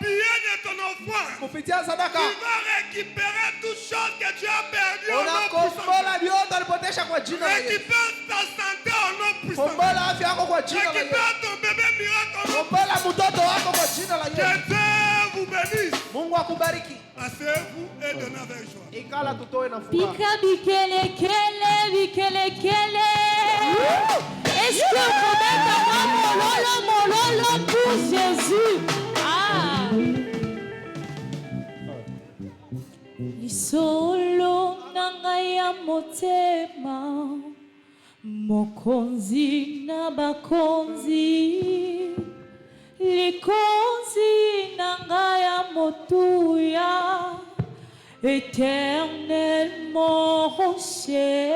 billet de ton offrande, tu vas récupérer toute chose que tu as perdue au nom puissant. Récupère ta santé au nom puissant. Récupère ton bébé miracle au nom puissant. Que Dieu vous bénisse. Asseyez-vous et donnez avec joie. Pika bikele kele bikele kele. Est-ce que vous pouvez avoir mololo pour Jésus? Ah. Lisolo nanga ya motema, mokonzi na bakonzi. Likonzi nanga ya motuya, éternellement rocher.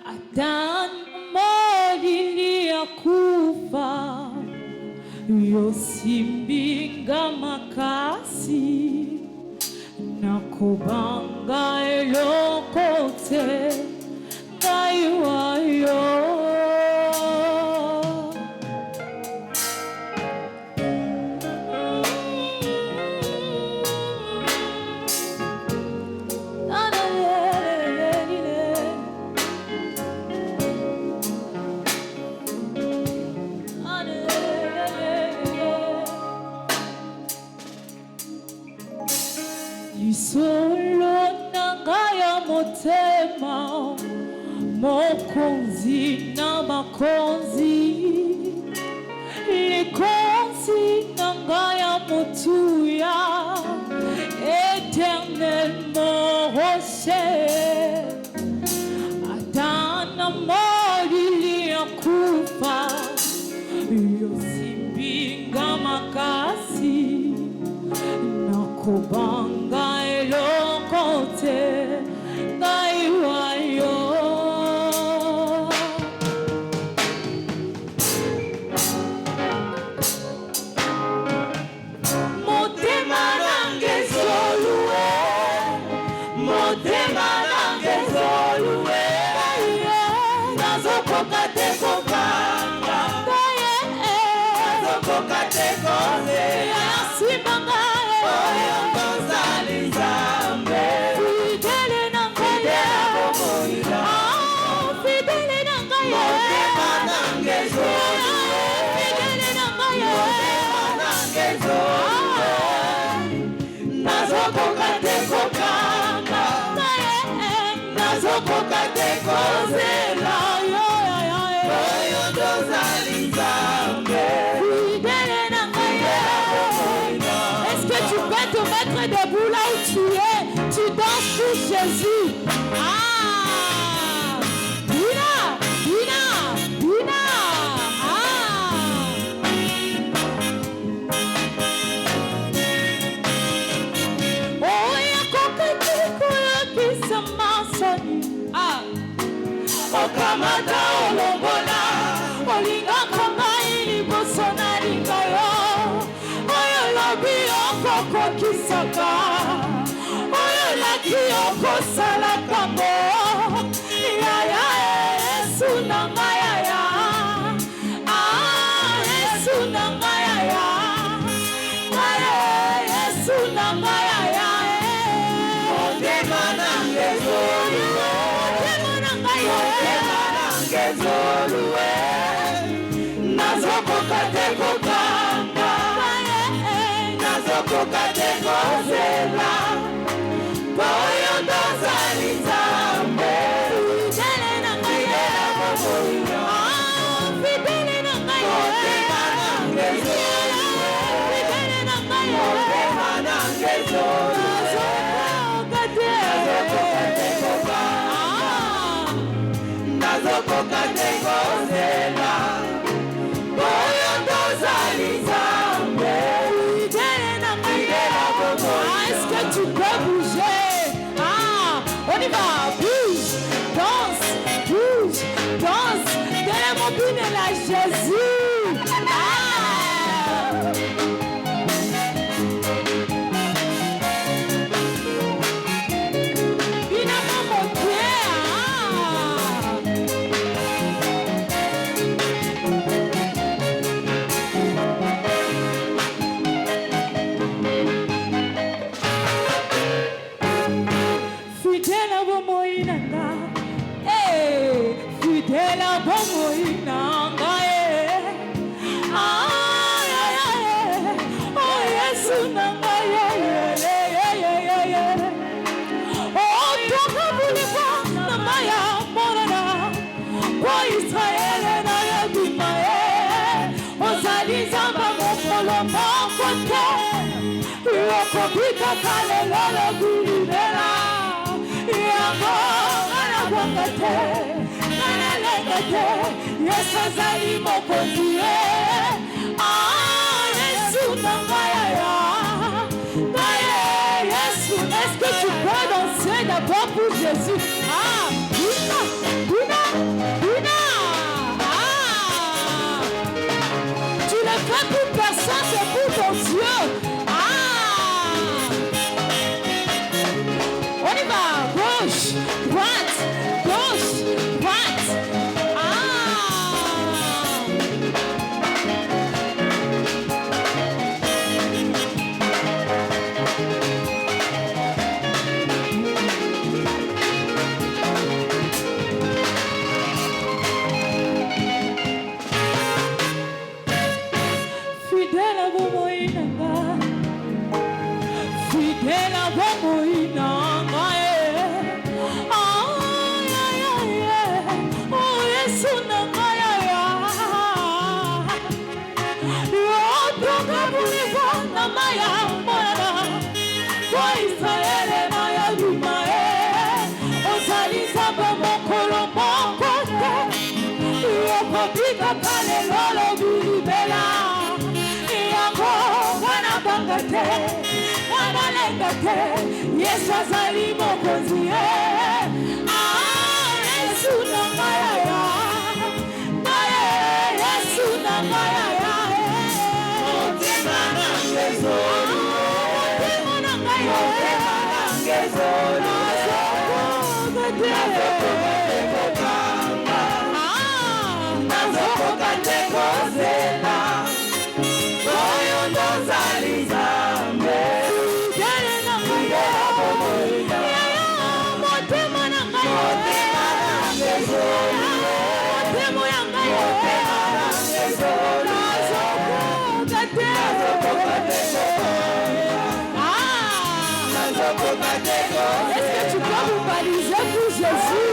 Atan molili akufa, yosimbinga makasi, nakubanga elokote, naiwayo. Solo nanga ya motema, mokonzi na makonzi. Likonzi nanga ya motuya, éternellement rocher. Atana molili akufa, yosimbinga makasi, nakubanga elokote, naiwayo. Motema nange zolue, motema nange zolue, nazokoka te kokanga, nazokoka te koze, yasimanga oyo kozali Nzambe. Fidele nanga ye, fidele nanga ye, motema nange zolue, fidele nanga ye, motema nange zolue, nazokoka te kokanga, nazokoka te kozela, oyo tozali Nzambe. Fidele nanga ye. Est-ce que tu peux te mettre debout là où tu es? Tu danses pour Jésus. Ah! Dina! Dina! Dina! Ah! Oh, yakokati koyokisa masani. Ah! Okamata olongola, olinga ngai liboso na lingayo. Oyo lobi okokokisaka, oyo laki okosalaka mo. Yaya Yesu nanga yaya, ah Yesu nanga yaya, Yesu nanga yaya. Motema nange zolue, motema nanga zolue, nazokoka te kokanga, nazokoka te kozela, oyo tozali Nzambe. Fidele nanga ye, fidele nanga ye, motema nange zolue, fidele nanga ye, motema nange zolue, nazokoka te kokanga, nazokoka te kozela, oyo tozali Nzambe. Est-ce que tu peux bouger? Ah, on y va. Bouge, danse, bouge, danse. Donnez mon bine à Jésus. Ah. Bine à mon pied. Ah. okobika kalelo bilibela yango ngana bwangate ngana lengate Yesu azali mokonzi Yesu nangaya Yesu, est-ce que tu peux danser d'abord pour Jésus? Dina. Tu ne fais pour personne, c'est pour ton Dieu. On y va, gauche, droite, gauche, droite. Yesu azali mokonzi Yesu nangaya Yesu nangaya motema nangezolu nazokoka te kozela oyo ndozali Nzambe Est-ce que tu peux vous baliser pour Jésus?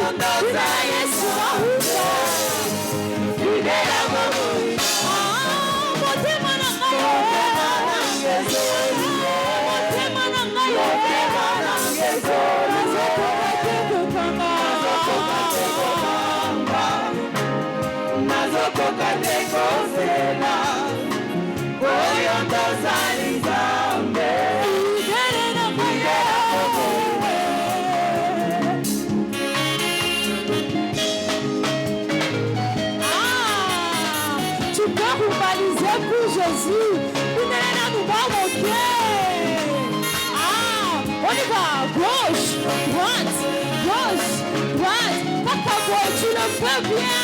Tu peux vous baliser pour Jésus. On y va, gauche, droite, papa boy, tu le fais bien.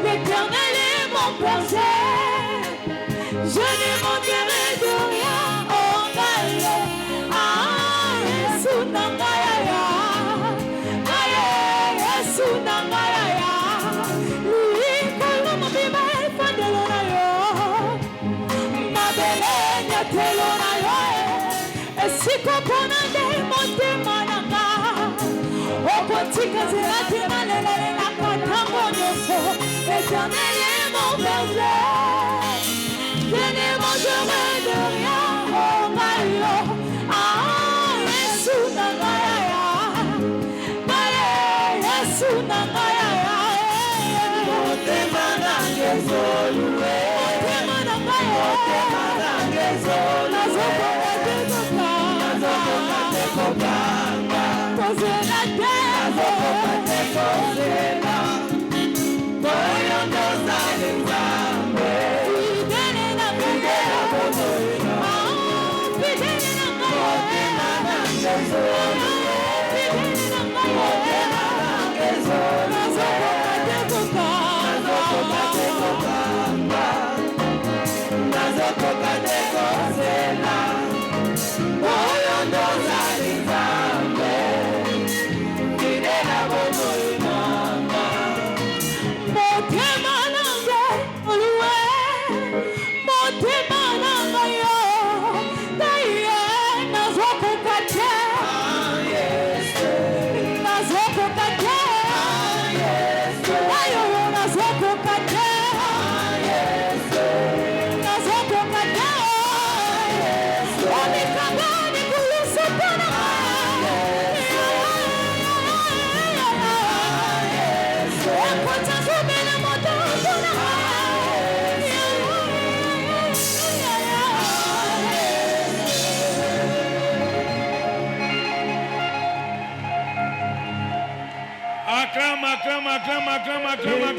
L'Éternel est mon berger, je ne manquerai de rien. Oh Gaïa, Yesu nangaya, Yesu nangaya. Likolo mobimba efandelo na yo, mabele nyatelo na yo. Esiko pona nde motema nanga, okotika zerate malelele na katango nyoso. L'Éternel est mon berger, je ne manquerai de rien. Oh Gaïa, Yesu nangaya, Yesu nangaya. Motema nangezolu, motema nangezolu. Nazokoka te kokanga, kozela te, nazokoka te kozela. Oyo ndozali Nzambe, fidele na bomoina, fidele na motema nangezolu, fidele na motema nangezolu. Nazokoka te kokanga.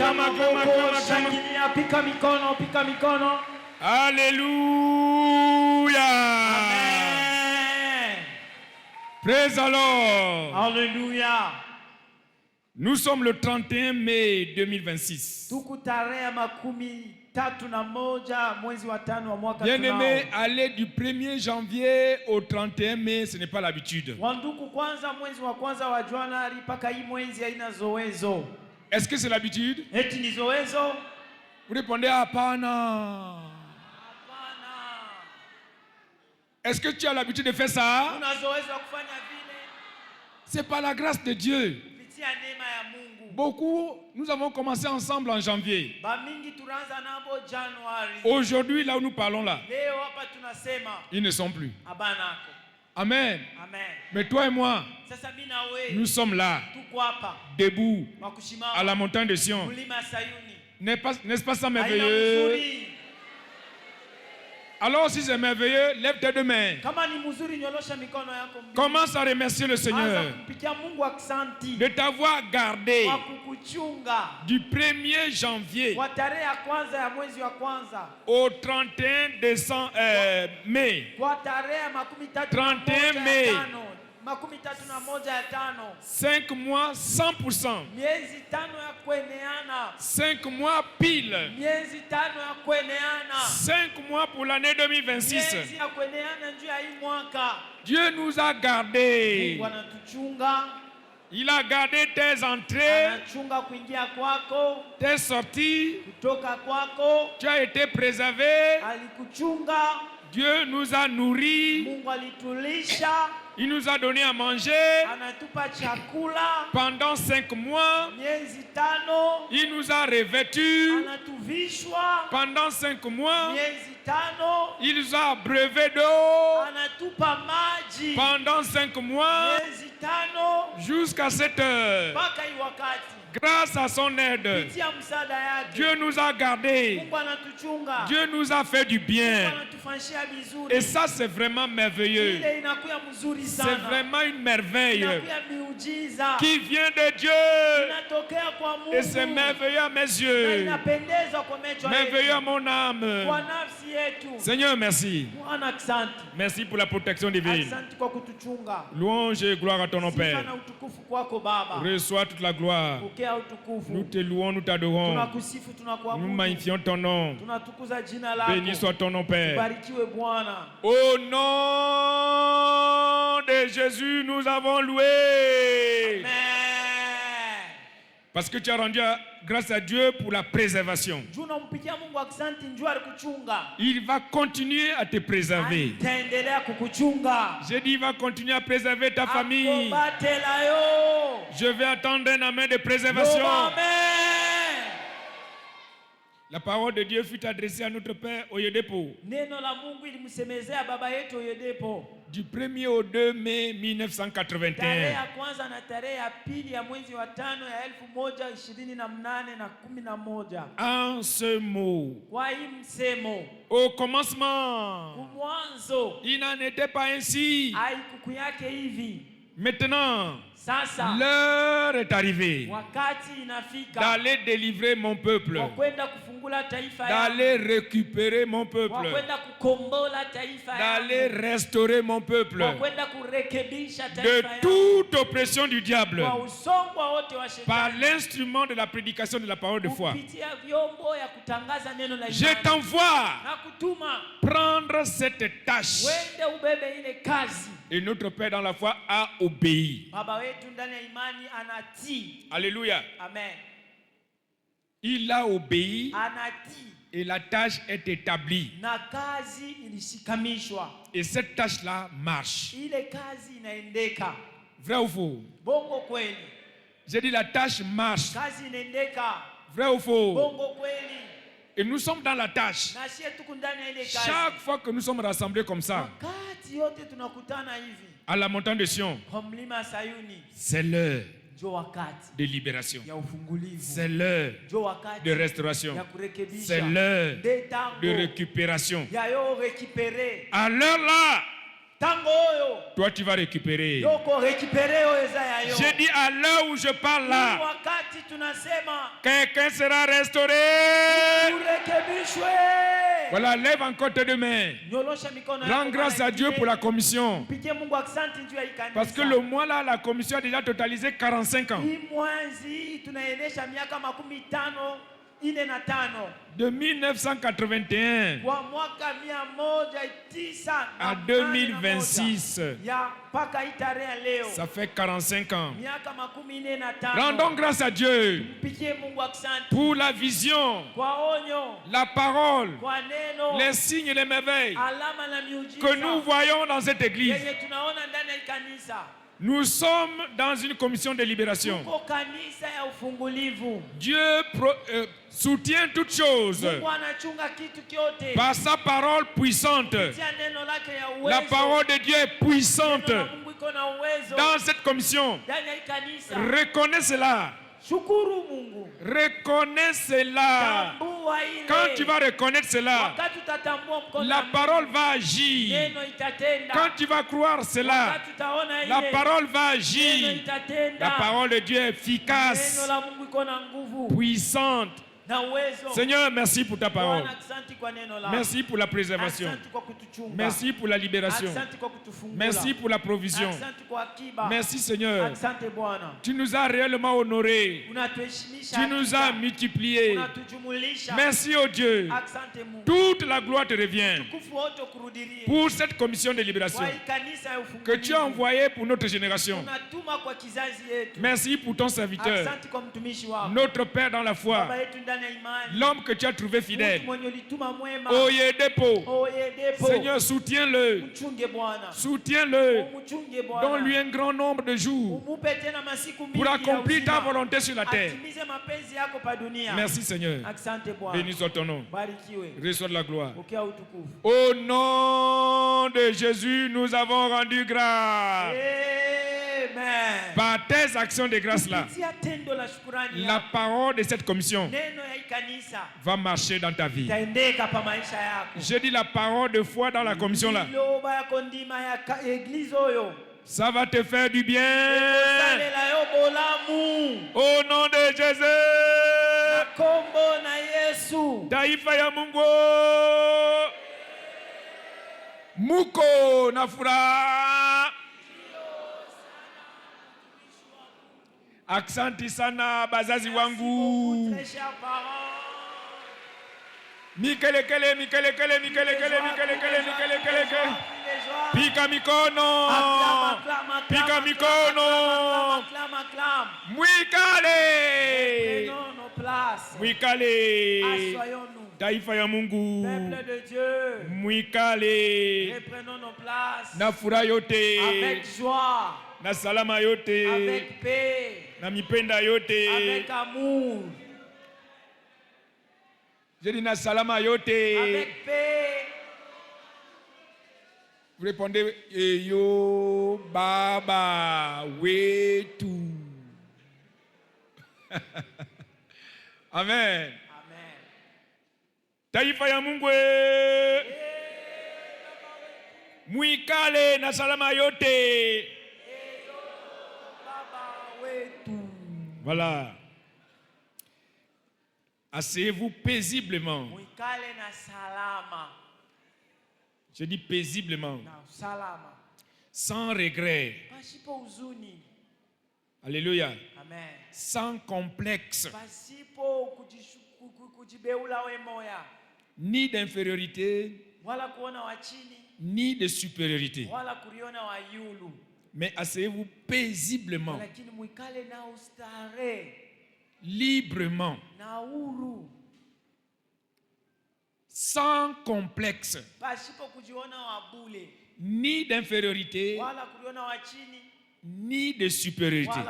Pika maboko, shangilia, pika mikono. Alléluia. Amen. Praise the Lord. Alléluia. Nous sommes le 31 mai 2026. Tuko tarehe 31 mwezi wa 5 wa mwaka tunao. Bien-aimé, aller du 1er janvier au 31 mai, ce n'est pas l'habitude. Wanduku, kwanza mwezi wa kwanza wa Januari mpaka hii mwezi haina zoezo. Est-ce que c'est l'habitude? Eti ni zoezo? Vous répondez hapana. Hapana. Est-ce que tu as l'habitude de faire ça? Una zoezo kufanya vile? C'est par la grâce de Dieu. Kupitia neema ya Mungu. Beaucoup, nous avons commencé ensemble en janvier. Bamingi tunaanza nabo Januari. Aujourd'hui, là où nous parlons là, Leo hapa tunasema ils ne sont plus. abanako. Amen. Amen. Mais toi et moi, Sasa mimi na wewe nous sommes là, tuko hapa debout, wakushimama à la montagne de Sion. mlima Sayuni. N'est-ce pas ça Haina merveilleux? mzuri. Alors si c'est merveilleux, lève tes deux mains. Kama ni mzuri, nyolosha mikono yako mbili. Commence à remercier le Anza Seigneur kumpigia Mungu aksanti de t'avoir gardé kwa kukuchunga du 1er janvier kwa tarehe ya kwanza ya mwezi wa kwanza au 31 mai. kwa tarehe 31 Mei. 31/5 5 mois 100%. miezi 5 ya kueneana, 5 mois pile. miezi 5 ya kueneana, 5 mois pour l'année 2026. miezi ya kueneana juu ya hii mwaka. Dieu nous a gardés. Mungu anatuchunga, Il a gardé tes entrées, anachunga kuingia kwako, tes sorties. kutoka kwako. Tu as été préservé. Alikuchunga, Dieu nous a nourris. Mungu alitulisha, Il nous a donné à manger anatupa chakula pendant 5 mois. miezi 5, Il nous a revêtus anatuvishwa pendant 5 mois. miezi 5, Il nous a abreuvé d'eau anatupa maji pendant 5 mois miezi 5 jusqu'à cette heure. mpaka hii wakati. Grâce à son aide, Kupitia msaada yake Dieu nous a gardés. Mungu anatuchunga, Dieu nous a fait du Mungu bien. anatufanyia vizuri. Et ça, c'est vraiment merveilleux. Ile inakuwa mzuri C'est sana, vraiment une merveille inakuwa miujiza qui vient de Dieu. inatokea kwa Mungu, Et c'est merveilleux à mes na yeux. inapendeza kwa macho Merveilleux à yetu, mon âme. kwa nafsi yetu. Seigneur, merci. Bwana, asante. Merci pour la protection divine. Asante kwa kutuchunga. Louange et gloire à ton nom, Sifa Père. na utukufu kwako Baba. Reçois toute la gloire. Pokea utukufu. Nous te louons, nous t'adorons. Tunakusifu, Nous tunakuabudu. magnifions ton nom. Tunatukuza jina lako. Béni soit ton nom, Père. Barikiwe Bwana. Au nom de Jésus, nous avons loué. Amen. Parce que tu as rendu grâce à Dieu pour la préservation. Juu unampigia Mungu asante, njoo alikuchunga. Il va continuer à te préserver. Ataendelea kukuchunga. J'ai dit, il va continuer à préserver ta famille. Akobatela yo. Je vais attendre un amen de préservation. Amen. La parole de Dieu fut adressée à notre Père Oyedepo Neno la Mungu ilimsemezea baba yetu Oyedepo. du 1er au 2 mai Tarehe 1981. ya kwanza na tarehe ya pili ya mwezi wa 5 ya 1128 En ce mot, kwa hii msemo, au commencement, kumwanzo il n'en était pas ainsi. haikuku yake hivi. Maintenant, Sasa l'heure est arrivée wakati inafika d'aller délivrer mon peuple, wa kwenda kufungula taifa d'aller yangu, récupérer mon wa peuple, kwenda kukombola taifa d'aller yangu, restaurer mon peuple wa kwenda kurekebisha de taifa yangu toute oppression du diable kwa usongwa wote wa par shetani, l'instrument de la prédication de la parole de foi. kupitia vyombo ya kutangaza neno la Je imani. t'envoie Na kutuma prendre cette tâche. wende ubebe ile kazi. Et notre Père dans la foi a obéi. Baba wetu ndani ya imani anatii. Alléluia. Amen. Il a obéi Anatii et la tâche est établie. na kazi ilishikamishwa. Et cette tâche-là marche. Ile kazi inaendeka. Vrai ou faux? Bongo kweli. J'ai dit la tâche marche. Kazi inaendeka. Vrai ou faux? Bongo kweli. Et nous sommes dans la tâche. Na sie tuko ndani ya ile kazi. Chaque fois que nous sommes rassemblés comme ça, Wakati yote tunakutana hivi à la montagne de Sion, kwa mlima Sayuni, c'est l'heure njo wakati de libération. ya ufungulivu. C'est l'heure Njo wakati de restauration. ya kurekebisha. C'est l'heure Nde tango de récupération. ya yo récupérer. À l'heure là, toi tu vas récupérer. J'ai dit à l'heure où je parle là, quelqu'un sera restauré. Voilà, lève encore tes deux mains. Rends grâce à Dieu pour la commission. Parce que le mois là, la commission a déjà totalisé 45 ans. De 1981 à 2026, ça fait 45 ans. Rendons grâce à Dieu pour la vision, la parole, les signes et les merveilles que nous voyons dans cette église. Nous sommes dans une commission de libération. Dieu soutient toutes choses par sa parole puissante. La parole de Dieu est puissante dans cette commission. Reconnais cela. Reconnais cela. Quand tu vas reconnaître cela, la parole va agir. Quand tu vas croire cela, la parole va agir. La parole de Dieu est efficace, puissante. Seigneur, merci pour ta parole. Merci pour la préservation. Merci pour la libération. Merci pour la provision. Merci Seigneur. Tu nous as réellement honorés. Tu nous as multipliés. Merci oh Dieu. Toute la gloire te revient pour cette commission de libération que tu as envoyée pour notre génération. Merci pour ton serviteur, notre Père dans la foi, l'homme que tu as trouvé fidèle. Oyedepo. Seigneur, soutiens-le. Soutiens-le. Donne-lui un grand nombre de jours pour accomplir ta volonté sur la terre. Merci Seigneur. Béni soit ton nom. Reçois de la gloire. Au nom de Jésus, nous avons rendu grâce. Par tes actions de grâce là, la parole de cette commission va marcher dans ta vie. Je dis la parole de foi dans la commission là. Ça va te faire du bien. Au nom de Jésus. Taifa ya Mungu. Muko nafura. Aksanti sana bazazi wangu. Mikelekele. Pika mikono. Pika mikono. Mwikale. Mwikale. Taifa ya Mungu. Mwikale. Na furaha yote. Avec joie. Na salama yote. Avec paix. Na mipenda yote. Avec amour. Je dis na salama yote. Avec paix. Vous répondez yo baba wetu. Amen. Amen. Taifa ya Mungu. Mwikale na salama yote. Voilà. Asseyez-vous paisiblement. Je dis paisiblement. Sans regret. Alléluia. Amen. Sans complexe. Ni d'infériorité. Ni de supériorité. Mais asseyez-vous paisiblement. Librement. Sans complexe. Ni d'infériorité. Ni de supériorité.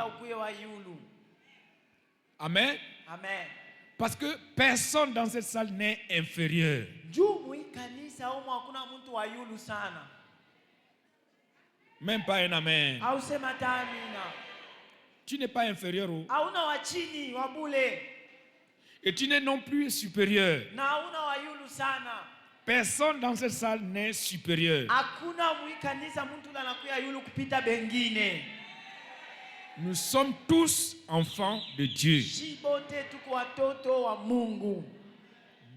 Amen. Amen. Parce que personne dans cette salle n'est inférieur. Même pas un amen. Tu n'es pas inférieur. Et tu n'es non plus supérieur. Personne dans cette salle n'est supérieur. Nous sommes tous enfants de Dieu.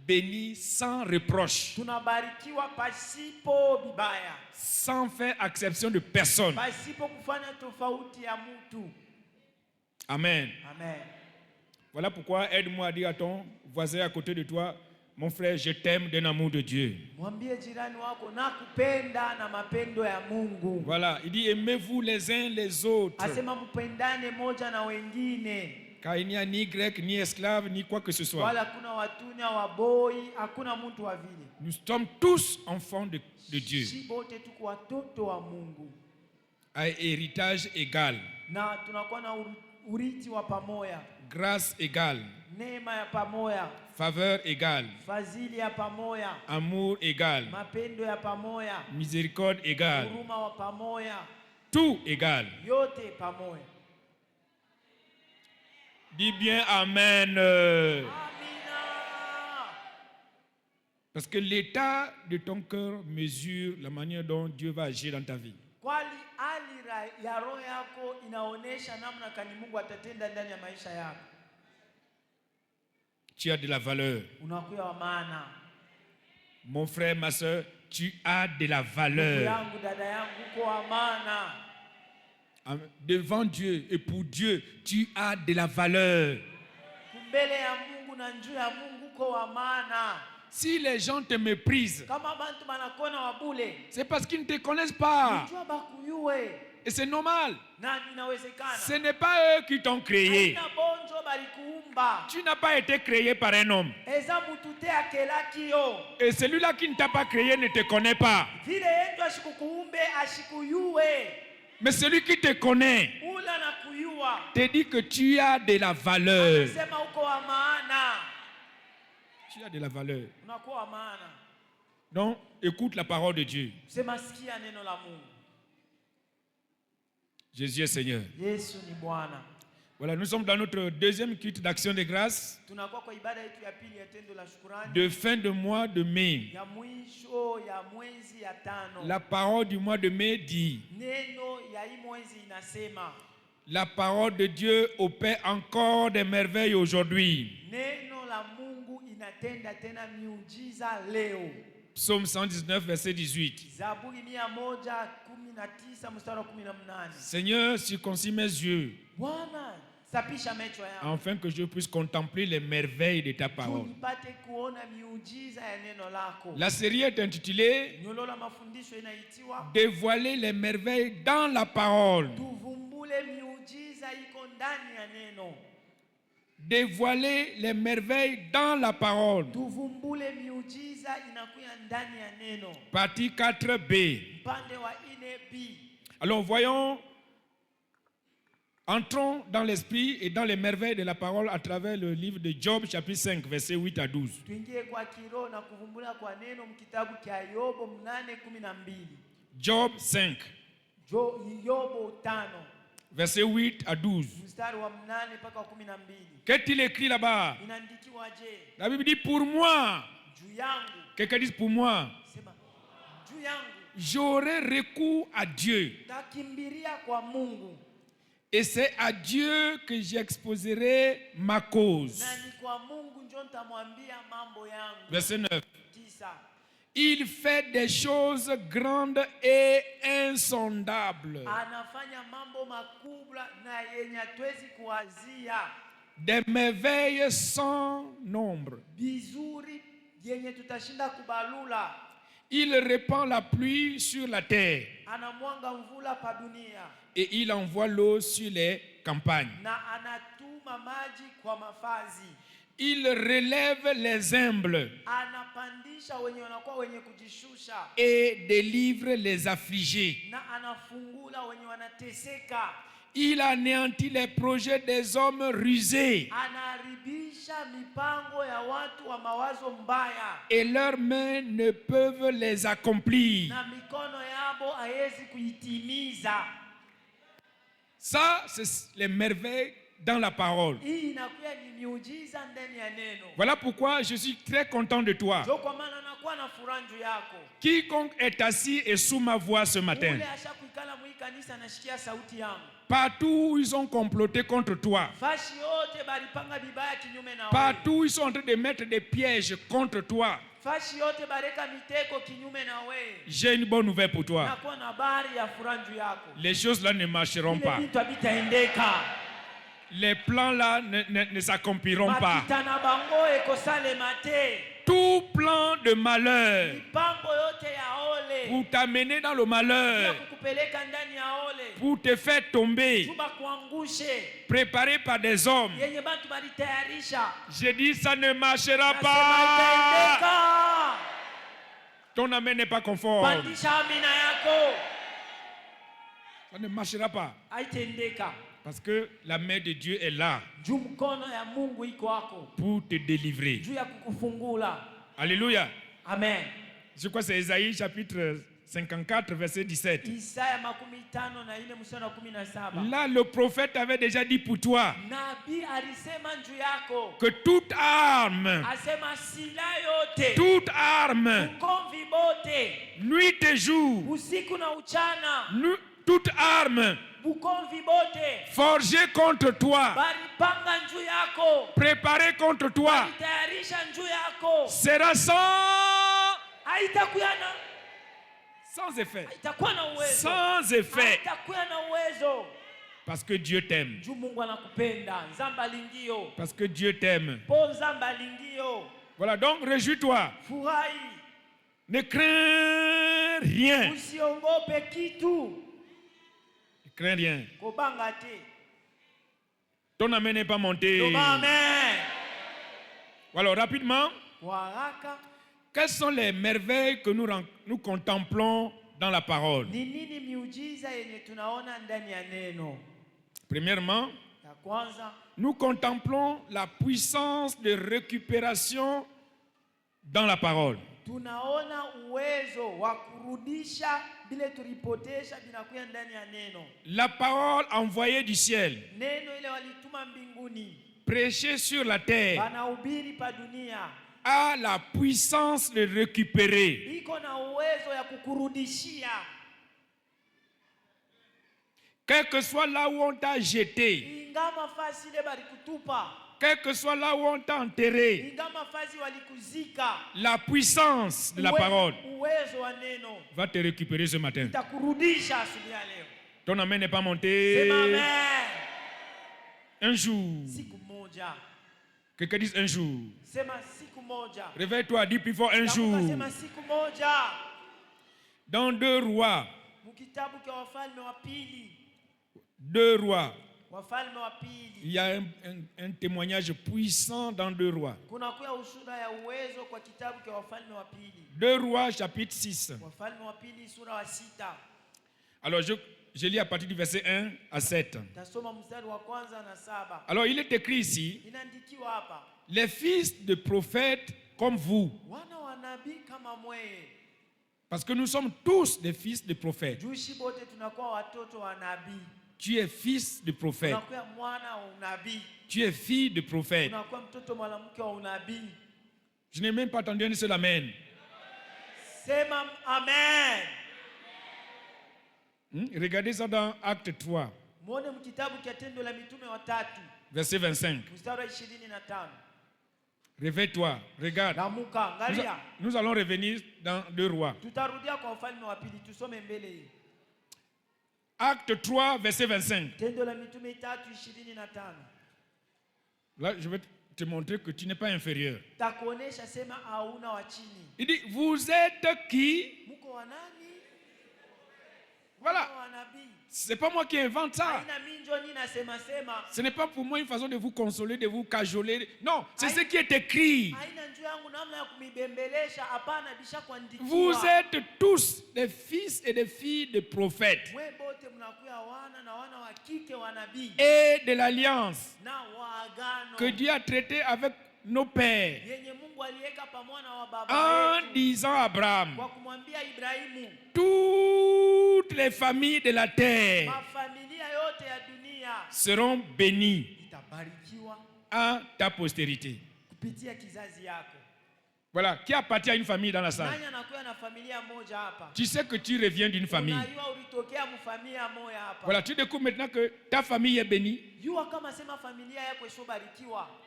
Bénis sans reproche. Sans faire exception de personne. Amen. Amen. Voilà pourquoi aide-moi à dire à ton voisin à côté de toi, mon frère, je t'aime d'un amour de Dieu. Voilà, il dit aimez-vous les uns les autres. Car il n'y a ni grec, ni esclave, ni quoi que ce soit. Nous sommes tous enfants de Dieu. À héritage égal. Grâce égale. Faveur égale. Amour égal. Miséricorde égale. Tout égal. Dis bien Amen. Parce que l'état de ton cœur mesure la manière dont Dieu va agir dans ta vie. Tu as de la valeur. Mon frère, ma soeur, tu as de la valeur. Devant Dieu et pour Dieu, tu as de la valeur. Si les gens te méprisent, c'est parce qu'ils ne te connaissent pas. Et c'est normal. Ce n'est pas eux qui t'ont créé. Tu n'as pas été créé par un homme. Et celui-là qui ne t'a pas créé ne te connaît pas. Mais celui qui te connaît te dit que tu as de la valeur. Tu as de la valeur. Donc, écoute la parole de Dieu. Jésus est Seigneur. Voilà, nous sommes dans notre deuxième culte d'action de grâce de fin de mois de mai. La parole du mois de mai dit: la parole de Dieu opère encore des merveilles aujourd'hui. Psaume 119, verset 18. Seigneur, circoncis mes yeux, afin que je puisse contempler les merveilles de ta parole. La série est intitulée Dévoiler les merveilles dans la parole. Dévoiler les merveilles dans la parole. Partie 4b. Alors voyons, entrons dans l'esprit et dans les merveilles de la parole à travers le livre de Job chapitre 5 versets 8 à 12. Job 5 verset 8 à 12. Qu'est-il écrit là-bas? La Bible dit pour moi. Quelqu'un dit pour moi. J'aurai recours à Dieu. Et c'est à Dieu que j'exposerai ma cause. Verset 9. Il fait des choses grandes et insondables. Des merveilles sans nombre. Il répand la pluie sur la terre. Et il envoie l'eau sur les campagnes. Il relève les humbles et délivre les affligés. Il anéantit les projets des hommes rusés. Et leurs mains ne peuvent les accomplir. Ça, c'est les merveilles dans la parole. Voilà pourquoi je suis très content de toi. Quiconque est assis et sous ma voix ce matin, partout où ils ont comploté contre toi, partout où ils sont en train de mettre des pièges contre toi, j'ai une bonne nouvelle pour toi. Les choses là ne marcheront pas. Les plans là ne s'accompliront pas. Tout plan de malheur pour t'amener dans le malheur, pour te faire tomber, préparé par des hommes, j'ai dit ça ne marchera pas. Ton amen n'est pas conforme. Ça ne marchera pas. Parce que la main de Dieu est là pour te délivrer. Alléluia. Amen. Je crois que c'est Isaïe chapitre 54 verset 17. Là le prophète avait déjà dit pour toi que toute arme, nuit et jour, toute arme forgée contre toi, préparée contre toi, sera sans effet. Sans effet. Parce que Dieu t'aime. Parce que Dieu t'aime. Voilà, donc réjouis-toi. Ne crains rien. Ne crains rien. Ton amen n'est pas monté. Alors rapidement, quelles sont les merveilles que nous contemplons dans la parole? Premièrement, nous contemplons la puissance de récupération dans la parole. La parole envoyée du ciel, prêchée sur la terre, a la puissance de récupérer. Quel que soit là où on t'a jeté, quel que soit là où on t'a enterré, la puissance de la parole va te récupérer ce matin. Ton amen n'est pas monté. Un jour. Quelqu'un dise un jour. Réveille-toi, dis plus fort un jour. Dans 2 Rois. 2 Rois. Il y a un témoignage puissant dans 2 Rois. 2 Rois chapitre 6. Alors je lis à partir du verset 1 à 7. Alors il est écrit ici, les fils de prophètes comme vous. Parce que nous sommes tous des fils de prophètes. Tu es fils de prophète. Tu es fille de prophète. Je n'ai même pas entendu un seul amen. Amen. Regardez ça dans Acte 3. Verset 25. Réveille-toi, regarde. Nous allons revenir dans 2 Rois. Acte 3, verset 25. Là, je vais te montrer que tu n'es pas inférieur. Il dit, vous êtes qui? Voilà. Ce n'est pas moi qui invente ça. Ce n'est pas pour moi une façon de vous consoler, de vous cajoler. Non, c'est ce qui est écrit. Vous êtes tous des fils et des filles de prophètes et de l'alliance que Dieu a traité avec nos pères en disant à Abraham, toutes les familles de la terre seront bénies à ta postérité. Voilà, qui appartient à une famille dans la salle. Tu sais que tu reviens d'une famille. Voilà, tu découvres maintenant que ta famille est bénie.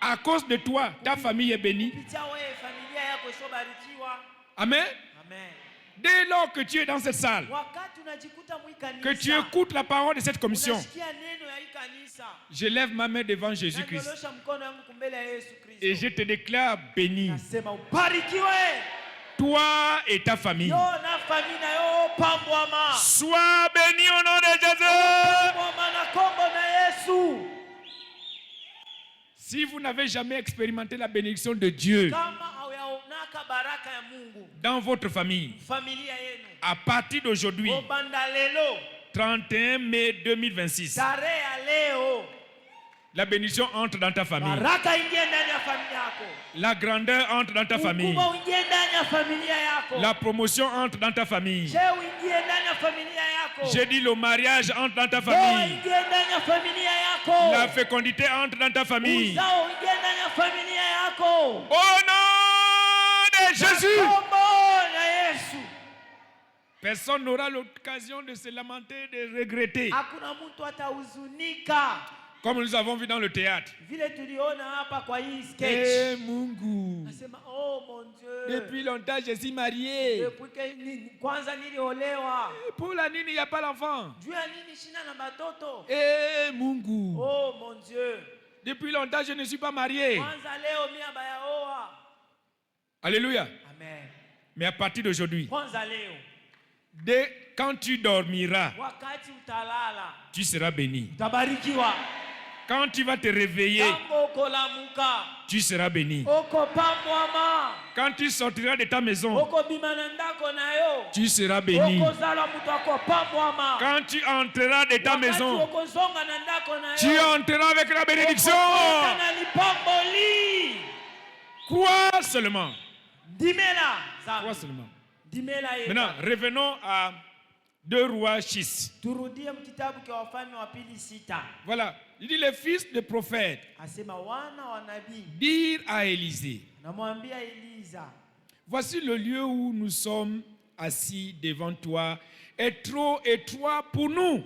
À cause de toi, ta famille est bénie. Amen. Dès lors que tu es dans cette salle, que tu écoutes la parole de cette commission, je lève ma main devant Jésus-Christ et je te déclare béni. Toi et ta famille. Sois béni au nom de Jésus. Si vous n'avez jamais expérimenté la bénédiction de Dieu dans votre famille, à partir d'aujourd'hui, 31 mai 2026, la bénédiction entre dans ta famille. La grandeur entre dans ta famille. La promotion entre dans ta famille. J'ai dit le mariage entre dans ta famille. La fécondité entre dans ta famille. Au nom de Jésus. Personne n'aura l'occasion de se lamenter, de regretter. Comme nous avons vu dans le théâtre. Eh Mungu. Oh mon Dieu. Depuis longtemps je suis marié. Pour la nini il n'y a pas l'enfant. Eh Mungu. Oh mon Dieu. Depuis longtemps je ne suis pas marié. Alléluia. Amen. Mais à partir d'aujourd'hui, quand tu dormiras, tu seras béni. Quand tu vas te réveiller, tu seras béni. Quand tu sortiras de ta maison, tu seras béni. Quand tu entreras de ta maison, tu entreras avec la bénédiction. Quoi seulement? Quoi seulement? Maintenant, revenons à 2 Rois 6. Voilà. Il dit les fils de prophètes dirent à Élisée, voici le lieu où nous sommes assis devant toi est trop étroit pour nous.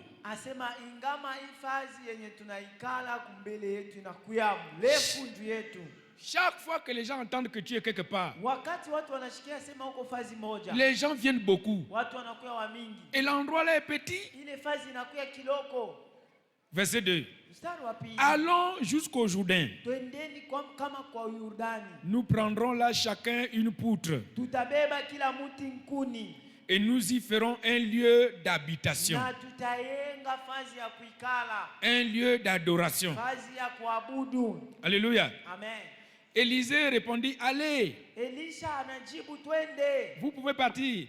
Chaque fois que les gens entendent que tu es quelque part, les gens viennent beaucoup. Et l'endroit là est petit. Verset 2. Allons jusqu'au Jourdain. Nous prendrons là chacun une poutre. Et nous y ferons un lieu d'habitation. Un lieu d'adoration. Alléluia. Amen. Élisée répondit, allez. Vous pouvez partir.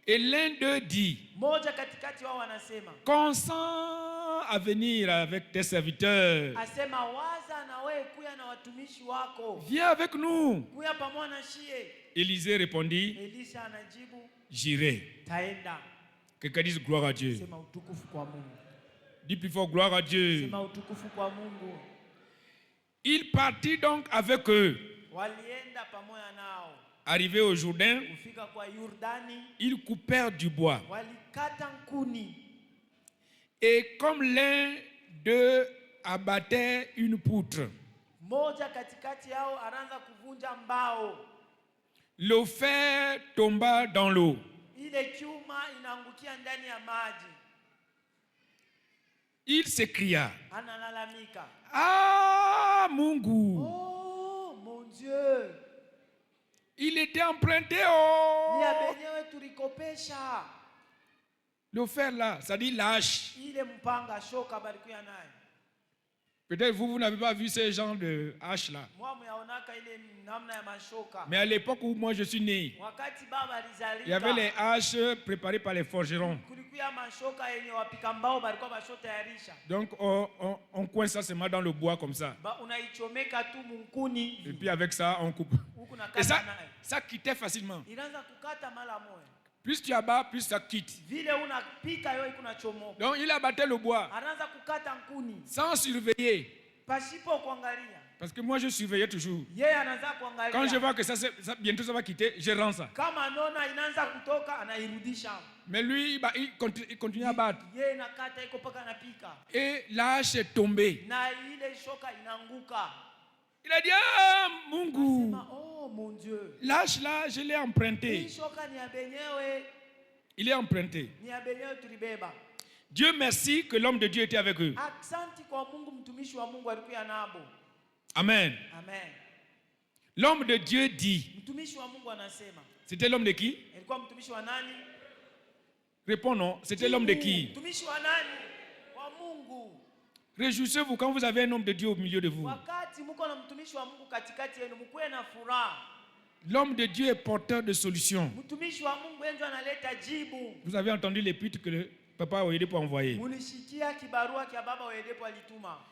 Et l'un d'eux dit, consens à venir avec tes serviteurs. Viens avec nous. Élisée répondit, j'irai. Quelqu'un dise gloire à Dieu. Dis plus fort, gloire à Dieu. Il partit donc avec eux. Arrivé au Jourdain, ils coupèrent du bois. Et comme l'un d'eux abattait une poutre, le fer tomba dans l'eau. Il s'écria, ah Mungu. Oh mon Dieu. Il était emprunté au... Le fer là, ça dit lâche. Peut-être vous n'avez pas vu ce genre de hache là. Mais à l'époque où moi je suis né, il y avait les haches préparées par les forgerons. Donc on coince ça seulement dans le bois comme ça. Et puis avec ça on coupe. Et ça quittait facilement. Plus tu abats, plus ça quitte. Donc il abattait le bois sans surveiller. Parce que moi, je surveillais toujours. Quand je vois que bientôt ça va quitter, je rends ça. Mais lui, il continue à battre. Et la hache est tombée. Il a dit, ah, Mungu. Oh mon Dieu. L'âge là, je l'ai emprunté. Il est emprunté. Dieu merci que l'homme de Dieu était avec eux. Amen. Amen. L'homme de Dieu dit. C'était l'homme de qui? Réponds non. C'était l'homme de qui? Réjouissez-vous quand vous avez un homme de Dieu au milieu de vous. L'homme de Dieu est porteur de solutions. Vous avez entendu l'épître que le papa Oyedepo a envoyé.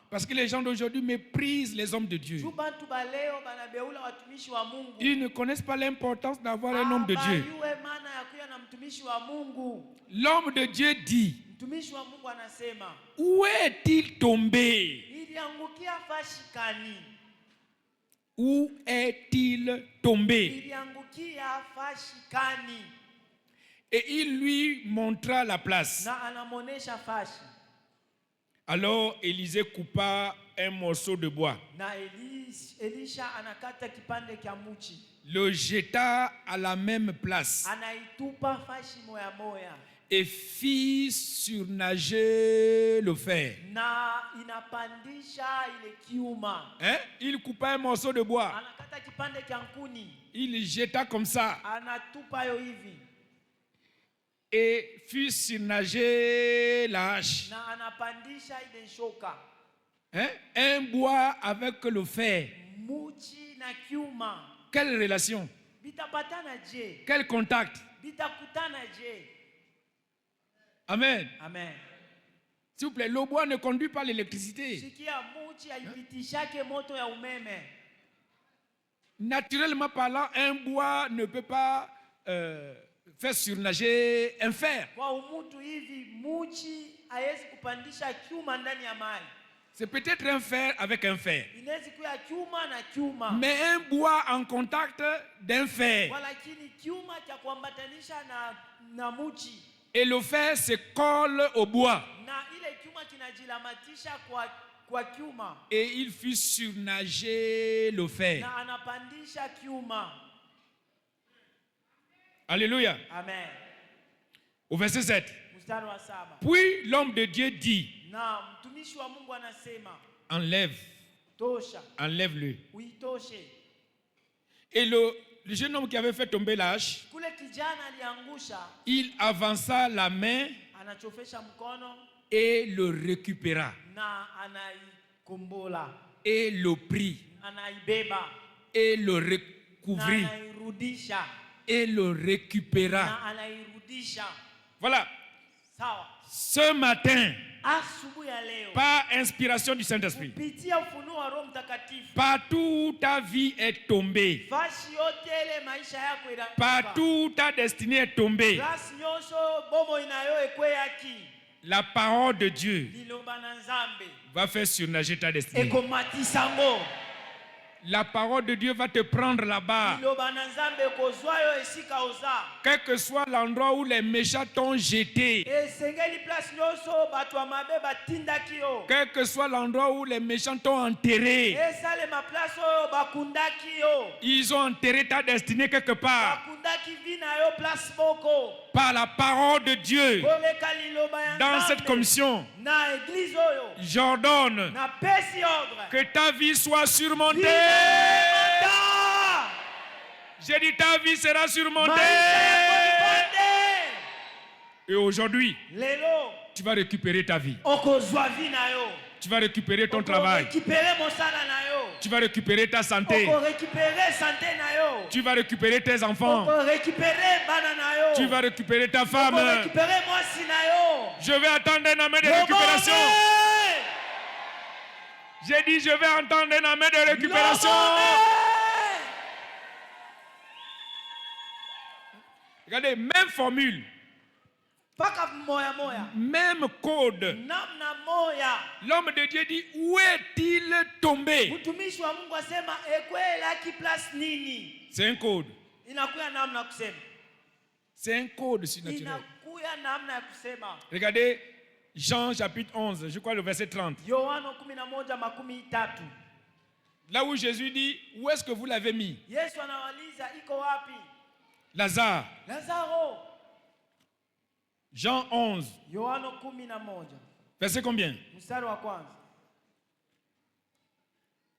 Parce que les gens d'aujourd'hui méprisent les hommes de Dieu. Ils ne connaissent pas l'importance d'avoir un homme de Dieu. L'homme de Dieu dit, où est-il tombé? Où est-il tombé? Et il lui montra la place. Alors Élisée coupa un morceau de bois, le jeta à la même place et fit surnager le fer. Hein? Il coupa un morceau de bois, il jeta comme ça et fit surnager la hache. Hein? Un bois avec le fer. Quelle relation? Quel contact? Amen. Amen. S'il vous plaît, le bois ne conduit pas l'électricité. Naturellement parlant, un bois ne peut pas faire surnager un fer. C'est peut-être un fer avec un fer. Mais un bois en contact d'un fer. Et le fer se colle au bois. Et il fit surnager le fer. Alléluia. Amen. Au verset 7. Puis l'homme de Dieu dit, enlève-le. Et le jeune homme qui avait fait tomber la hache, il avança la main et le récupéra. Et le prit. Et le recouvrit. Et le récupéra. Voilà. Ce matin, par inspiration du Saint-Esprit, partout où ta vie est tombée, partout où ta destinée est tombée, la parole de Dieu va faire surnager ta destinée. La parole de Dieu va te prendre là-bas. Quel que soit l'endroit où les méchants t'ont jeté. Quel que soit l'endroit où les méchants t'ont enterré. Ils ont enterré ta destinée quelque part. Par la parole de Dieu. Dans cette commission, j'ordonne que ta vie soit surmontée. J'ai dit ta vie sera surmontée. Et aujourd'hui, tu vas récupérer ta vie. Tu vas récupérer ton travail. Tu vas récupérer ta santé. Tu vas récupérer tes enfants. Tu vas récupérer ta femme. Je vais attendre un amen de récupération. J'ai dit, je vais entendre un amen de récupération. Regardez, même formule. Même code. L'homme de Dieu dit, où est-il tombé? C'est un code. C'est un code surnaturel. Regardez Jean chapitre 11, je crois le verset 30. Là où Jésus dit, où est-ce que vous l'avez mis? Lazare. Jean 11. Verset combien?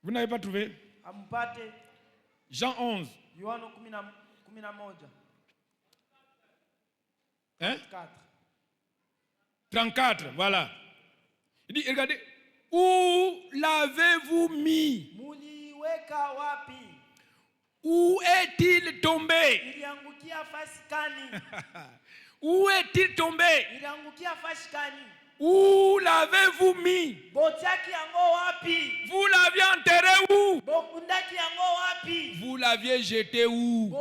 Vous n'avez pas trouvé? Jean 11. Hein? 34, voilà. Il dit, regardez, où l'avez-vous mis? Où est-il tombé? Où est-il tombé? Où l'avez-vous mis? Vous l'aviez enterré où? Vous l'aviez jeté où?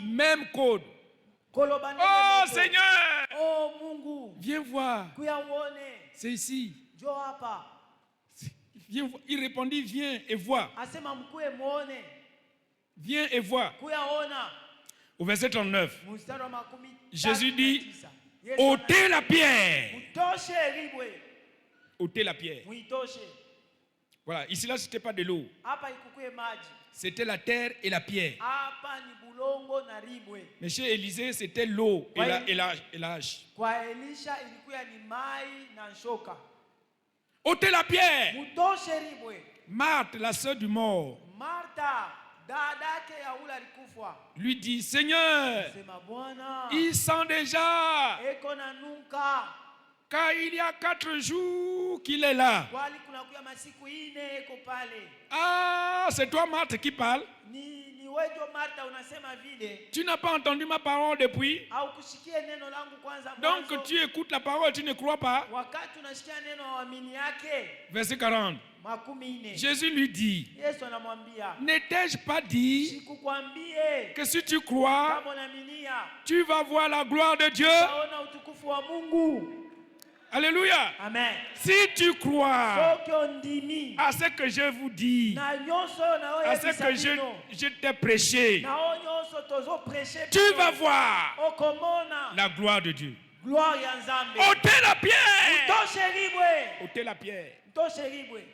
Même code. Oh Seigneur! Oh, viens voir. C'est ici. Viens voir. Il répondit, viens et vois. Viens et vois. Au verset 39, Jésus dit, ôtez la pierre. Ôtez la pierre. Voilà, ici là, ce n'était pas de l'eau. C'était la terre et la pierre. Mais chez Élisée, c'était l'eau et la hache. Ôtez la pierre. Marthe, la sœur du mort, lui dit, Seigneur, il sent déjà, car il y a 4 jours qu'il est là. Ah, c'est toi Marthe qui parle? Tu n'as pas entendu ma parole depuis? Donc tu écoutes la parole, tu ne crois pas? Verset 40. Jésus lui dit, n'étais-je pas dit que si tu crois, tu vas voir la gloire de Dieu? Alléluia. Amen. Si tu crois à ce que je vous dis, à ce que je t'ai prêché, tu vas voir la gloire de Dieu. Ôtez la pierre. Ôtez la pierre.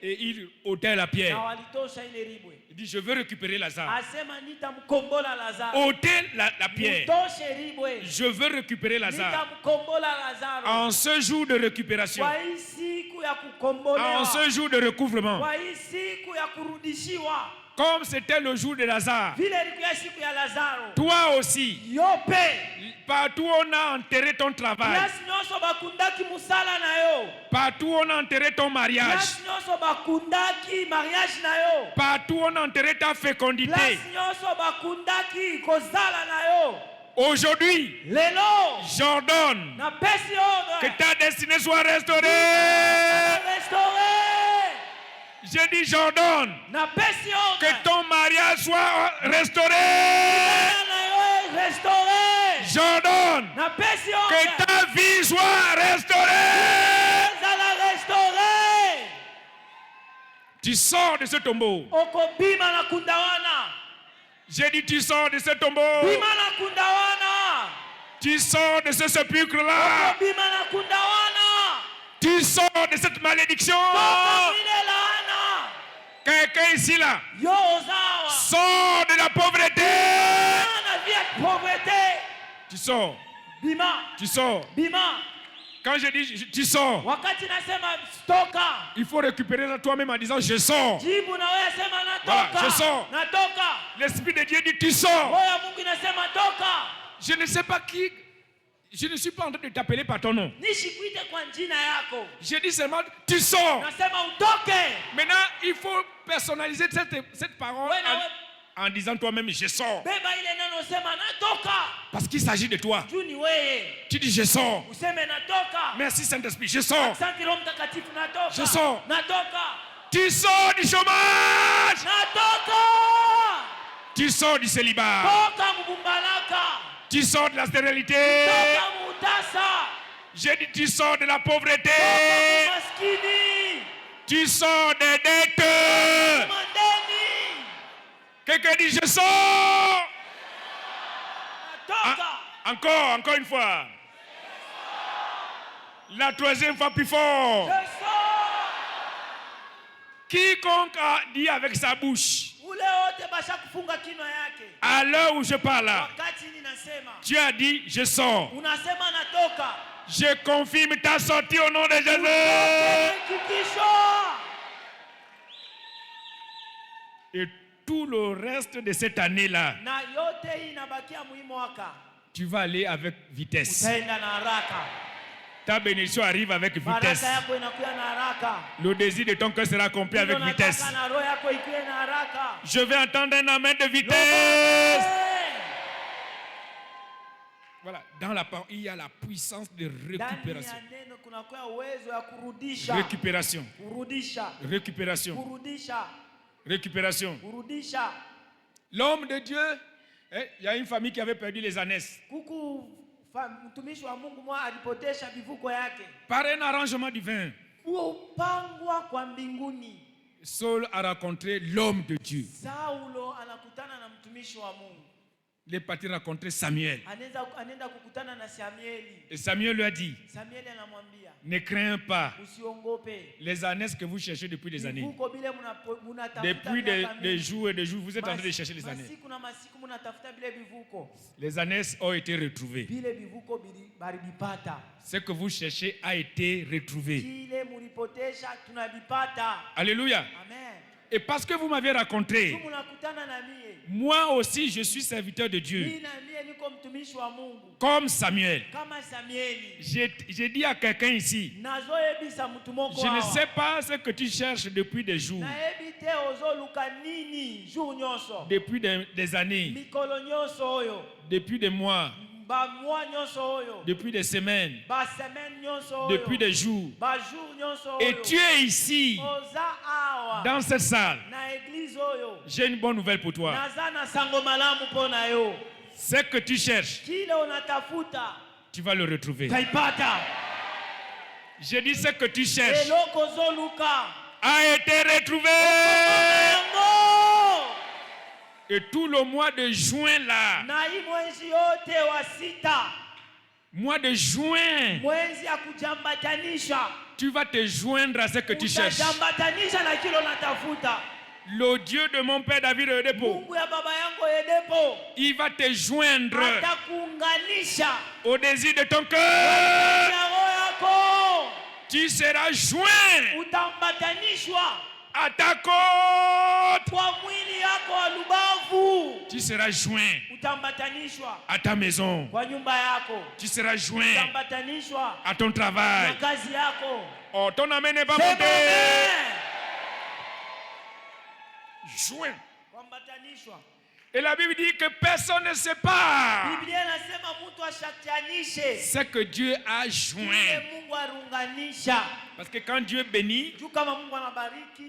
Et il ôtait la pierre. Il dit, je veux récupérer Lazare. Ôtez la pierre. Je veux récupérer Lazare. En ce jour de récupération, en ce jour de recouvrement, comme c'était le jour de Lazare, toi aussi, partout on a enterré ton travail, partout on a enterré ton mariage, partout on a enterré ta fécondité. Aujourd'hui, j'ordonne que ta destinée soit restaurée. Je dis, j'ordonne que ton mariage soit restauré. J'ordonne que ta vie soit restaurée. Tu sors de ce tombeau. J'ai dit, tu sors de ce tombeau. Tu sors de ce sépulcre-là. Tu sors de cette malédiction. Quelqu'un ici là sort de la pauvreté. Tu sors. Tu sors. Quand je dis tu sors, il faut récupérer ça toi-même en disant je sors. Voilà, je sors. L'Esprit de Dieu dit tu sors. Je ne sais pas qui. Je ne suis pas en train de t'appeler par ton nom. Je dis seulement tu sors. Maintenant, il faut personnaliser cette parole en disant toi-même je sors. Parce qu'il s'agit de toi. Tu dis je sors. Merci Saint-Esprit, je sors. Je sors. Tu sors du chômage. Tu sors du célibat. Tu sors de la stérilité. J'ai dit, tu sors de la pauvreté. Tu sors des dettes. Quelqu'un dit, je sors. Encore une fois. La troisième fois plus fort. Quiconque a dit avec sa bouche, à l'heure où je parle, tu as dit, je sors. Je confirme ta sortie au nom de Jésus. Et tout le reste de cette année-là, tu vas aller avec vitesse. Ta bénédiction arrive avec vitesse. Le désir de ton cœur sera accompli avec vitesse. Je vais entendre un amen de vitesse. Voilà, dans la parole, il y a la puissance de récupération. Récupération. Récupération. Récupération. L'homme de Dieu, il y a une famille qui avait perdu les ânesses. Par un arrangement divin, Saul a rencontré l'homme de Dieu. Il est parti rencontrer Samuel. Et Samuel lui a dit, ne crains pas les ânesses que vous cherchez depuis des années. Depuis des jours et des jours, vous êtes en train de chercher les ânesses. Les ânesses ont été retrouvées. Ce que vous cherchez a été retrouvé. Alléluia. Et parce que vous m'avez rencontré, moi aussi je suis serviteur de Dieu. Comme Samuel. J'ai dit à quelqu'un ici, je ne sais pas ce que tu cherches depuis des jours, depuis des années, depuis des mois, depuis des semaines, depuis des jours. Et tu es ici, dans cette salle. J'ai une bonne nouvelle pour toi. Ce que tu cherches, tu vas le retrouver. J'ai dit ce que tu cherches a été retrouvé. Et tout le mois de juin là, mois de juin, tu vas te joindre à ce que tu cherches. Le Dieu de mon père David Oyedepo, il va te joindre au désir de ton cœur. Tu seras joint à ta côte. Tu seras joint à ta maison. Tu seras joint à ton travail. Oh, ton amen n'est pas monté. Joint. Et la Bible dit que personne ne sait pas ce que Dieu a joint. Parce que quand Dieu bénit,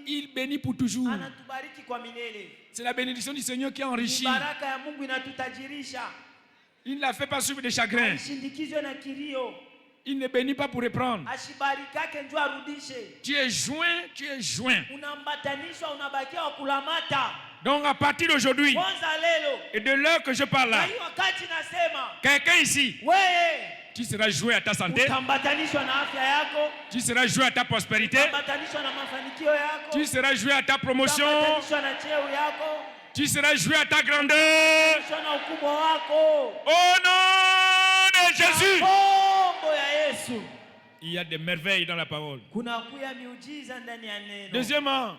il bénit pour toujours. C'est la bénédiction du Seigneur qui enrichit. Il ne la fait pas suivre de chagrin. Il ne bénit pas pour reprendre. Tu es joint, tu es joint. Donc à partir d'aujourd'hui et de l'heure que je parle là, quelqu'un ici, tu seras joint à ta santé, tu seras joint à ta prospérité, tu seras joint à ta promotion, tu seras joint à ta grandeur. Au nom de Jésus. Il y a des merveilles dans la parole. Deuxièmement,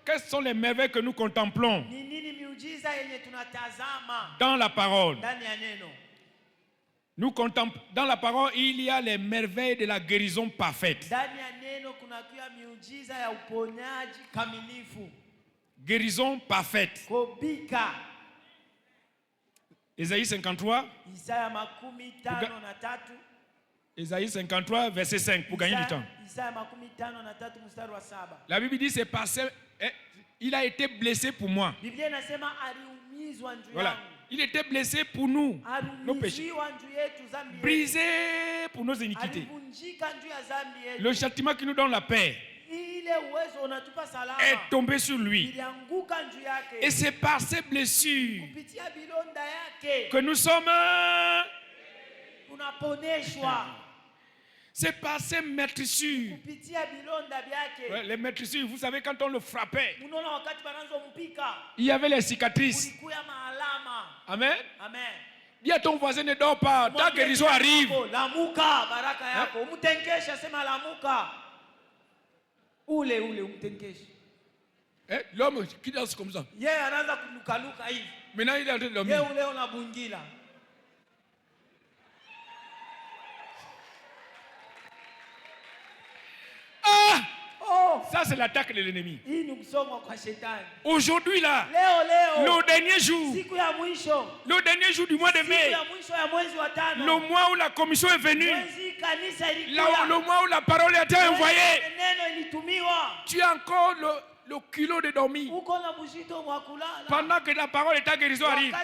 quelles sont les merveilles que nous contemplons dans la parole? Nous contemplons dans la parole, il y a les merveilles de la guérison parfaite. Guérison parfaite. Ésaïe 53. Ésaïe 53, verset 5, pour gagner du temps. La Bible dit il a été blessé pour moi. Voilà. Il était blessé pour nous, nos péchés. Brisé pour nos iniquités. Le châtiment qui nous donne la paix est tombé sur lui. Et c'est par ces blessures que nous sommes... C'est par ces meurtrissures. Ouais, les meurtrissures, vous savez, quand on le frappait, il y avait les cicatrices. Amen. Dis à ton voisin, ne dors pas, ta guérison arrive. L'homme qui danse comme ça. Maintenant il est en train de dormir. Ça c'est l'attaque de l'ennemi. Aujourd'hui là, le dernier jour du mois de mai, le mois où la commission est venue, le mois où la parole a été envoyée, tu as encore le culot de dormir pendant que la parole et ta guérison arrivent.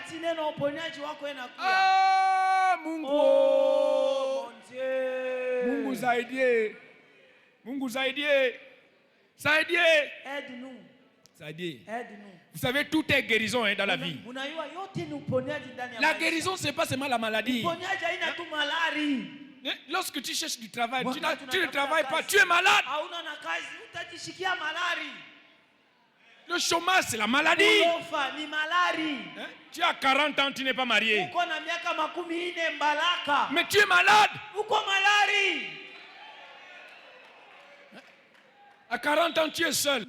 Ah, Mungu, Mungu zaidie, Mungu zaidie. Ça aide. Aide-nous. Ça aide. Aide-nous. Vous savez, tout est guérison dans la vie. La guérison, ce n'est pas seulement la maladie. Lorsque tu cherches du travail, tu ne travailles pas, tu es malade. Le chômage, c'est la maladie. Tu as 40 ans, tu n'es pas marié. Mais tu es malade. À 40 ans, tu es seul.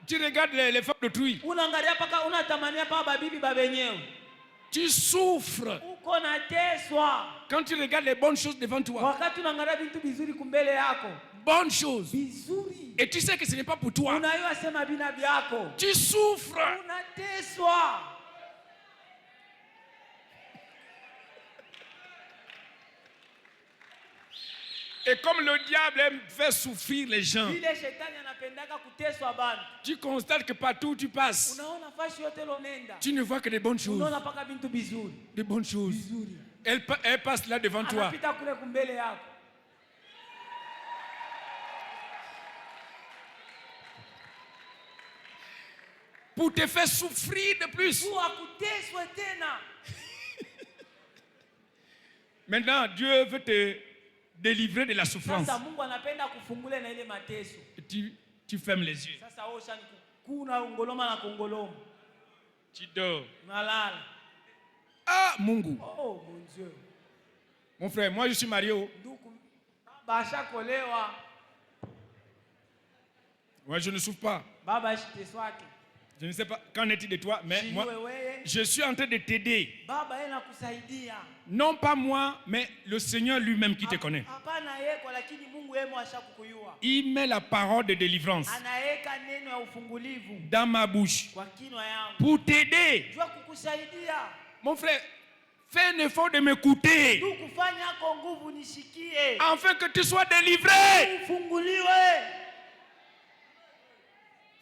Tu regardes les femmes d'autrui. Tu souffres. Quand tu regardes les bonnes choses devant toi. Bonnes choses. Et tu sais que ce n'est pas pour toi. Tu souffres. Et comme le diable aime faire souffrir les gens, tu constates que partout où tu passes, tu ne vois que des bonnes choses. Des bonnes choses. Elle passe là devant toi. Pour te faire souffrir de plus. Maintenant, Dieu veut te délivrer de la souffrance. Tu fermes les yeux. Tu dors. Ah, Mungu. Oh, mon Dieu. Mon frère, moi je suis marié. Moi je ne souffre pas. Je ne sais pas, qu'en est-il de toi, mais moi, je suis en train de t'aider. Non pas moi, mais le Seigneur lui-même qui te connaît. Il met la parole de délivrance dans ma bouche pour t'aider. Mon frère, fais un effort de m'écouter afin que tu sois délivré.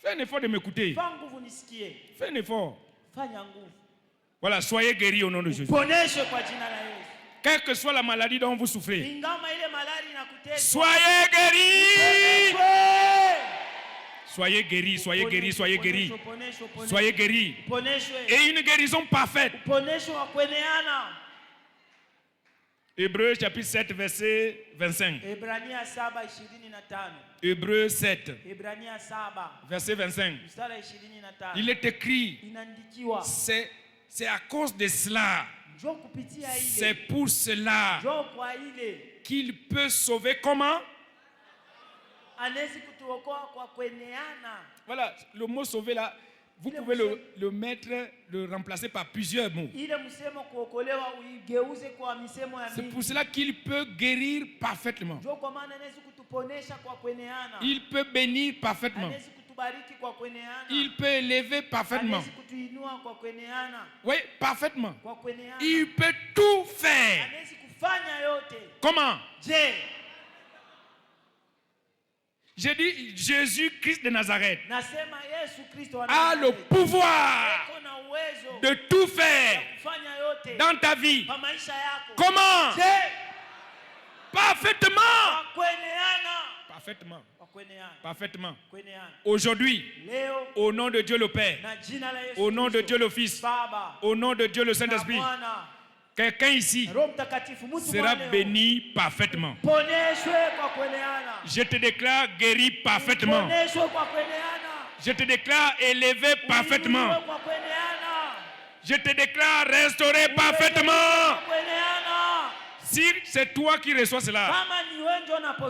Fais un effort de m'écouter. Fais un effort. Voilà, soyez guéris au nom de Jésus. Quelle que soit la maladie dont vous souffrez, soyez guéris. Soyez guéris, soyez guéris, soyez guéris. Soyez guéris. Et une guérison parfaite. Hébreux chapitre 7, verset 25. Hébreux 7, verset 25. Il est écrit, c'est à cause de cela, c'est pour cela qu'il peut sauver comment? Voilà, le mot sauver là, vous pouvez le mettre, le remplacer par plusieurs mots. C'est pour cela qu'il peut guérir parfaitement. Il peut bénir parfaitement. Il peut élever parfaitement. Oui, parfaitement. Il peut tout faire. Comment? J'ai dit Jésus-Christ de Nazareth a le pouvoir de tout faire dans ta vie. Comment? Parfaitement. Parfaitement. Parfaitement. Aujourd'hui, au nom de Dieu le Père, au nom de Dieu le Fils, au nom de Dieu le Saint-Esprit, quelqu'un ici sera béni parfaitement. Je te déclare guéri parfaitement. Je te déclare élevé parfaitement. Je te déclare restauré parfaitement. Si c'est toi qui reçois cela,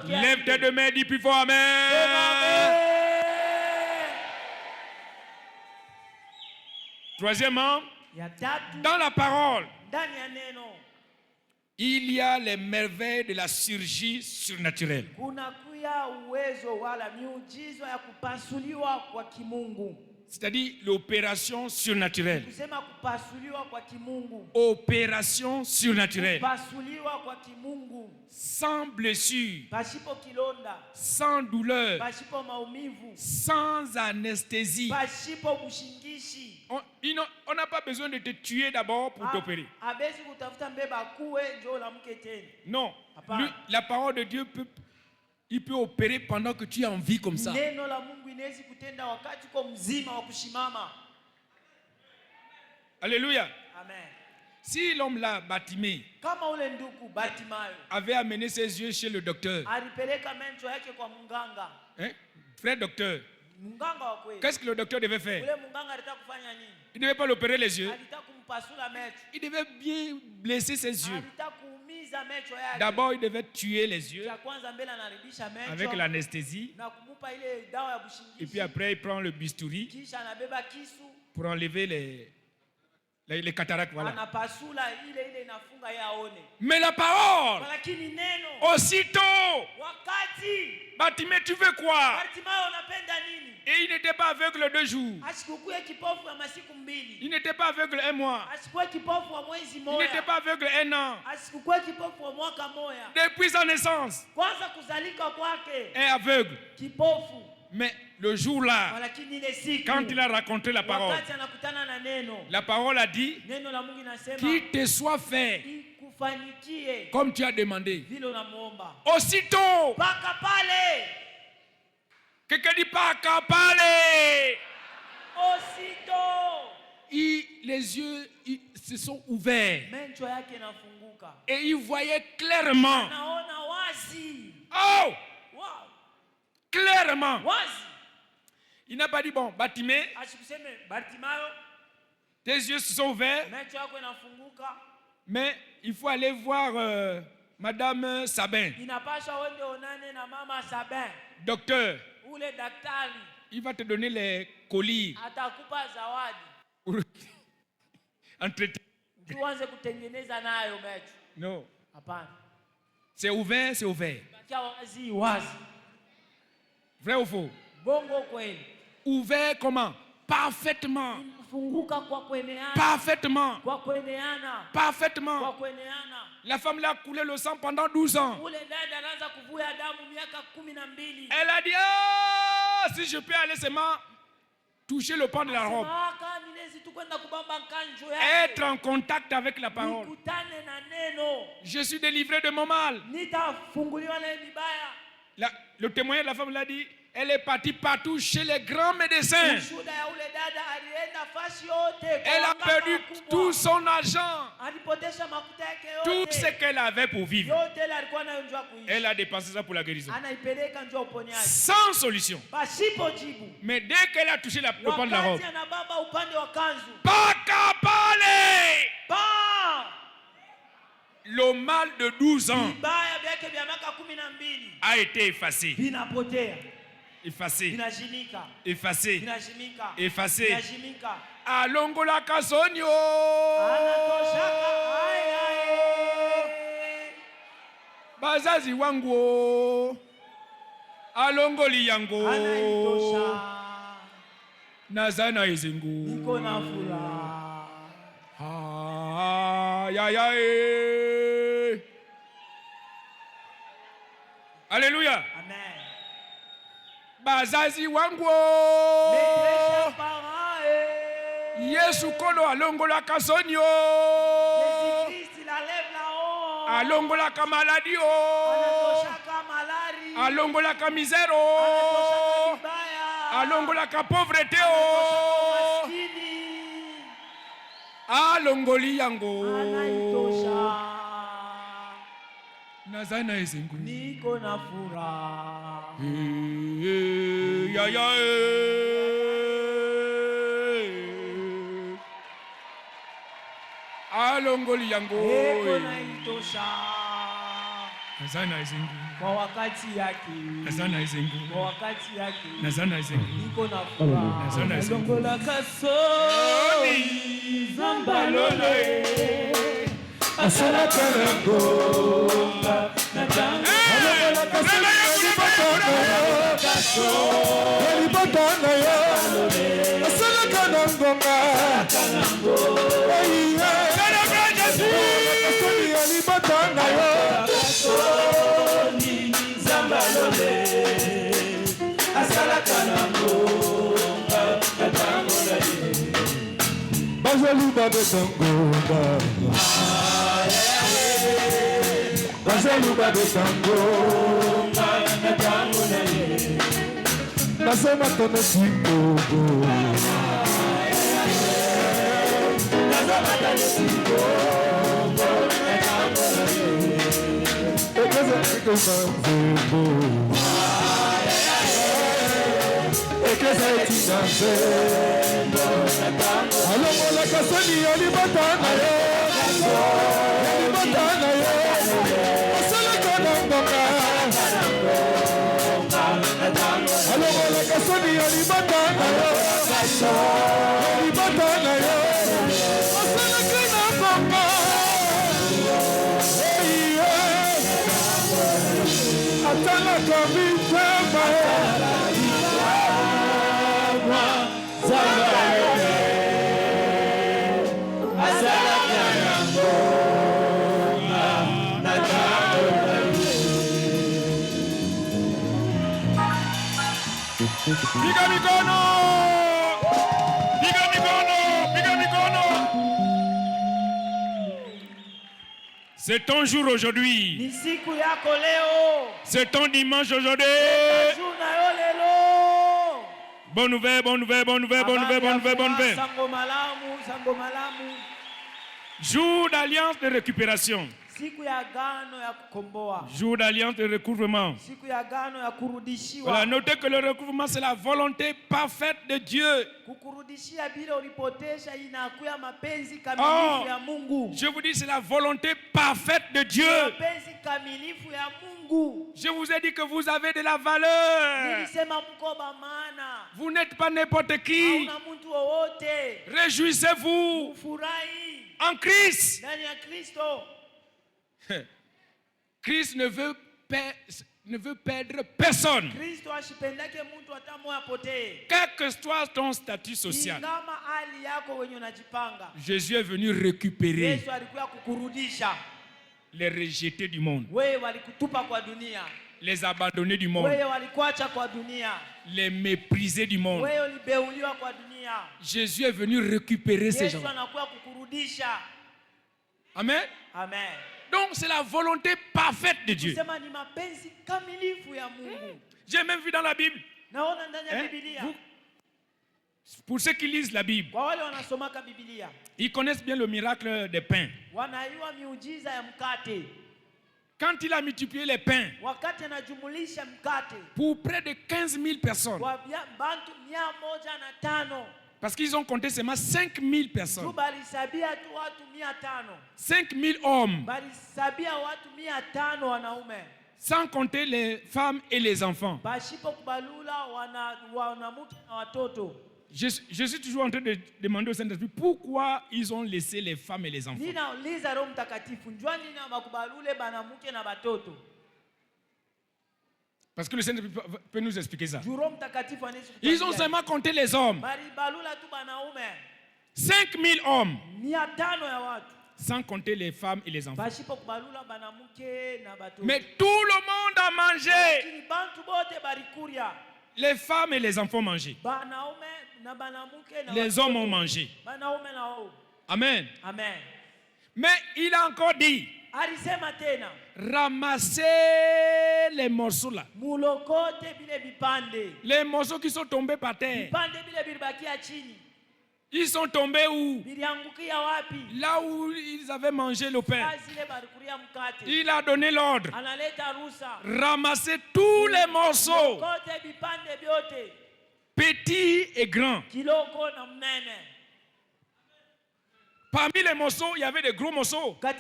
lève tes deux mains, dis plus fort Amen. Troisièmement, dans la parole, il y a les merveilles de la chirurgie surnaturelle. C'est-à-dire l'opération surnaturelle. Opération surnaturelle. Sans blessure, sans douleur, sans anesthésie. On n'a pas besoin de te tuer d'abord pour t'opérer. Non, la parole de Dieu il peut opérer pendant que tu es en vie comme ça. Alléluia. Amen. Si l'homme là, Bartimée, avait amené ses yeux chez le docteur, hein? Frère docteur, qu'est-ce que le docteur devait faire? Il ne devait pas l'opérer les yeux. Il devait bien blesser ses yeux. D'abord, il devait tuer les yeux avec l'anesthésie. Et puis après, il prend le bistouri pour enlever les cataractes. Voilà. Mais la parole, aussitôt, Bartimée, tu veux quoi? Et il n'était pas aveugle 2 jours. Il n'était pas aveugle 1 mois. Il n'était pas aveugle 1 an. Depuis sa naissance, est aveugle. Mais le jour-là, quand il a raconté la parole a dit qu'il te soit fait comme tu as demandé. Aussitôt, quelqu'un dit pas qu'à parler. Les yeux se sont ouverts et il voyait clairement. Oh! Clairement. Il n'a pas dit bon, Bartimée, tes yeux se sont ouverts, mais il faut aller voir Madame Sabin. Docteur, il va te donner les colis. Non. C'est ouvert, c'est ouvert. Vrai ou faux? Ouvert comment? Parfaitement. Parfaitement. Parfaitement. La femme l'a coulé le sang pendant 12 ans. Elle a dit, oh, si je peux aller seulement toucher le pan de la robe. Être en contact avec la parole. Je suis délivré de mon mal. Le témoignage de la femme l'a dit, elle est partie partout chez les grands médecins. Elle a perdu tout son argent, tout ce qu'elle avait pour vivre. Elle a dépensé ça pour la guérison. Sans solution. Mais dès qu'elle a touché le pan de la robe, pas qu'à parler. Le mal de 12 ans a été effacé. Effacé. Effacé. Effacé. Alongola kasonyo. Bazazi wangu. Alongoli yango. Nazana izingu. Niko na furaha. Alléluia. Amen. bazazi wangu Yesu kolo alongola kasonio alongola kamaladio alongola kamizero alongola ka pauvreté alongoli yango nazana ezengu niko na furaha ya ya alongoli yango niko na itosha nazana ezengu kwa wakati yake nazana ezengu kwa wakati yake nazana ezengu niko na furaha nazana ezengu longola kasoni zambalole asala kanango natanga longola kasoni Elibotana yo asala kanango elibotana yo kasoni zambalole asala kanango natanga Bazali babetango Bazali babetango Nasema tone singogo Nasema tone singogo Ekeze niko manzego Ekeze tinazego Alongola kasoni alibatana yo alibatana yo asala kanangonga alongola kasoni alibatana yo alibatana yo asala kanangonga atala kabitema Piga mikono! Piga mikono! Piga mikono! C'est ton jour aujourd'hui. Ni siku yako leo. C'est ton dimanche aujourd'hui. Jour na yo lelo. Bonne nouvelle, bonne nouvelle, bonne nouvelle, bonne nouvelle, bonne nouvelle, bonne nouvelle. Sango malamu, sango malamu. Jour d'alliance de récupération. Siku ya agano ya kukomboa. Jour d'alliance de recouvrement. Siku ya agano ya kurudishiwa. Voilà, notez que le recouvrement c'est la volonté parfaite de Dieu. Kukurudishia bila ulipotesha inakuya mapenzi kamilifu ya Mungu. Je vous dis c'est la volonté parfaite de Dieu. Mapenzi kamilifu ya Mungu. Je vous ai dit que vous avez de la valeur. Nilisema mko ba maana. Vous n'êtes pas n'importe qui. Hauna mtu wowote. Réjouissez-vous Furahi en Christ. ndani ya Kristo. Christ ne veut perdre personne. Kristo ashipendake mtu hata moja apotee. Quel que soit ton statut social. Ingama hali yako wenye unajipanga. Jésus est venu récupérer Yesu alikuwa kukurudisha. les rejetés du monde. Wewe walikutupa kwa dunia. Les abandonnés du monde. Wewe walikuacha kwa dunia. Les méprisés du monde. Wewe ulibeuliwa kwa dunia. Jésus est venu récupérer ces gens. Yesu anakuwa kukurudisha. Amen. Amen. Donc c'est la volonté parfaite de Dieu. Kusema ni mapenzi kamilifu ya Mungu. J'ai même vu dans la Bible. Naona ndani ya Biblia. Pour ceux qui lisent la Bible, Kwa wale wanasomaka Biblia, ils connaissent bien le miracle des pains. wanaiwa miujiza ya mkate. Quand il a multiplié les pains Wakati anajumulisha mkate pour près de 15 000 personnes, kwa bantu 105. parce qu'ils ont compté seulement 5 000 personnes, Tu balisabia tu watu 500. 5 000 hommes, Balisabia watu 500 wanaume. sans compter les femmes et les enfants. Bashipo kubalula wanamuke na watoto. Je suis toujours en train de demander au Saint-Esprit pourquoi ils ont laissé les femmes et les enfants. Nina uliza Roho Mtakatifu, njua nina makubalule banamuke na watoto. Parce que le Saint-Esprit peut nous expliquer ça. Ils ont seulement compté les hommes. 5 000 hommes. Sans compter les femmes et les enfants. Mais tout le monde a mangé. Les femmes et les enfants mangé. Les hommes ont mangé. Amen. Amen. Mais il a encore dit, ramassez les morceaux là. Les morceaux qui sont tombés par terre. Ils sont tombés où? Là où ils avaient mangé le pain. Il a donné l'ordre. Ramassez tous les morceaux. Petits et grands. Parmi les morceaux, il y avait des gros morceaux. Des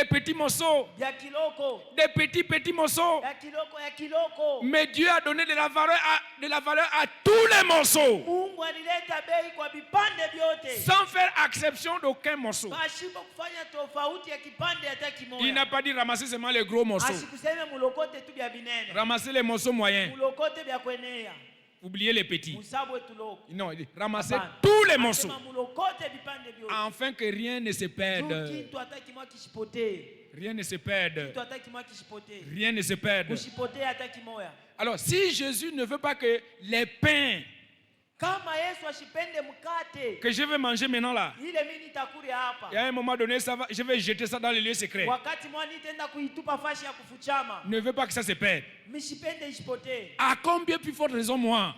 petits morceaux. Des petits morceaux. Mais Dieu a donné de la valeur à tous les morceaux. Sans faire exception d'aucun morceau. Il n'a pas dit ramasser seulement les gros morceaux. Ramasser les morceaux moyens. Oubliez les petits. Non, il dit ramasser tous les morceaux. Afin que rien ne se perde. Rien ne se perde. Rien ne se perde. Alors, si Jésus ne veut pas que les pains que je vais manger maintenant là, et à un moment donné, je vais jeter ça dans les lieux secrets. Ne veut pas que ça se perde. À combien plus forte raison moi?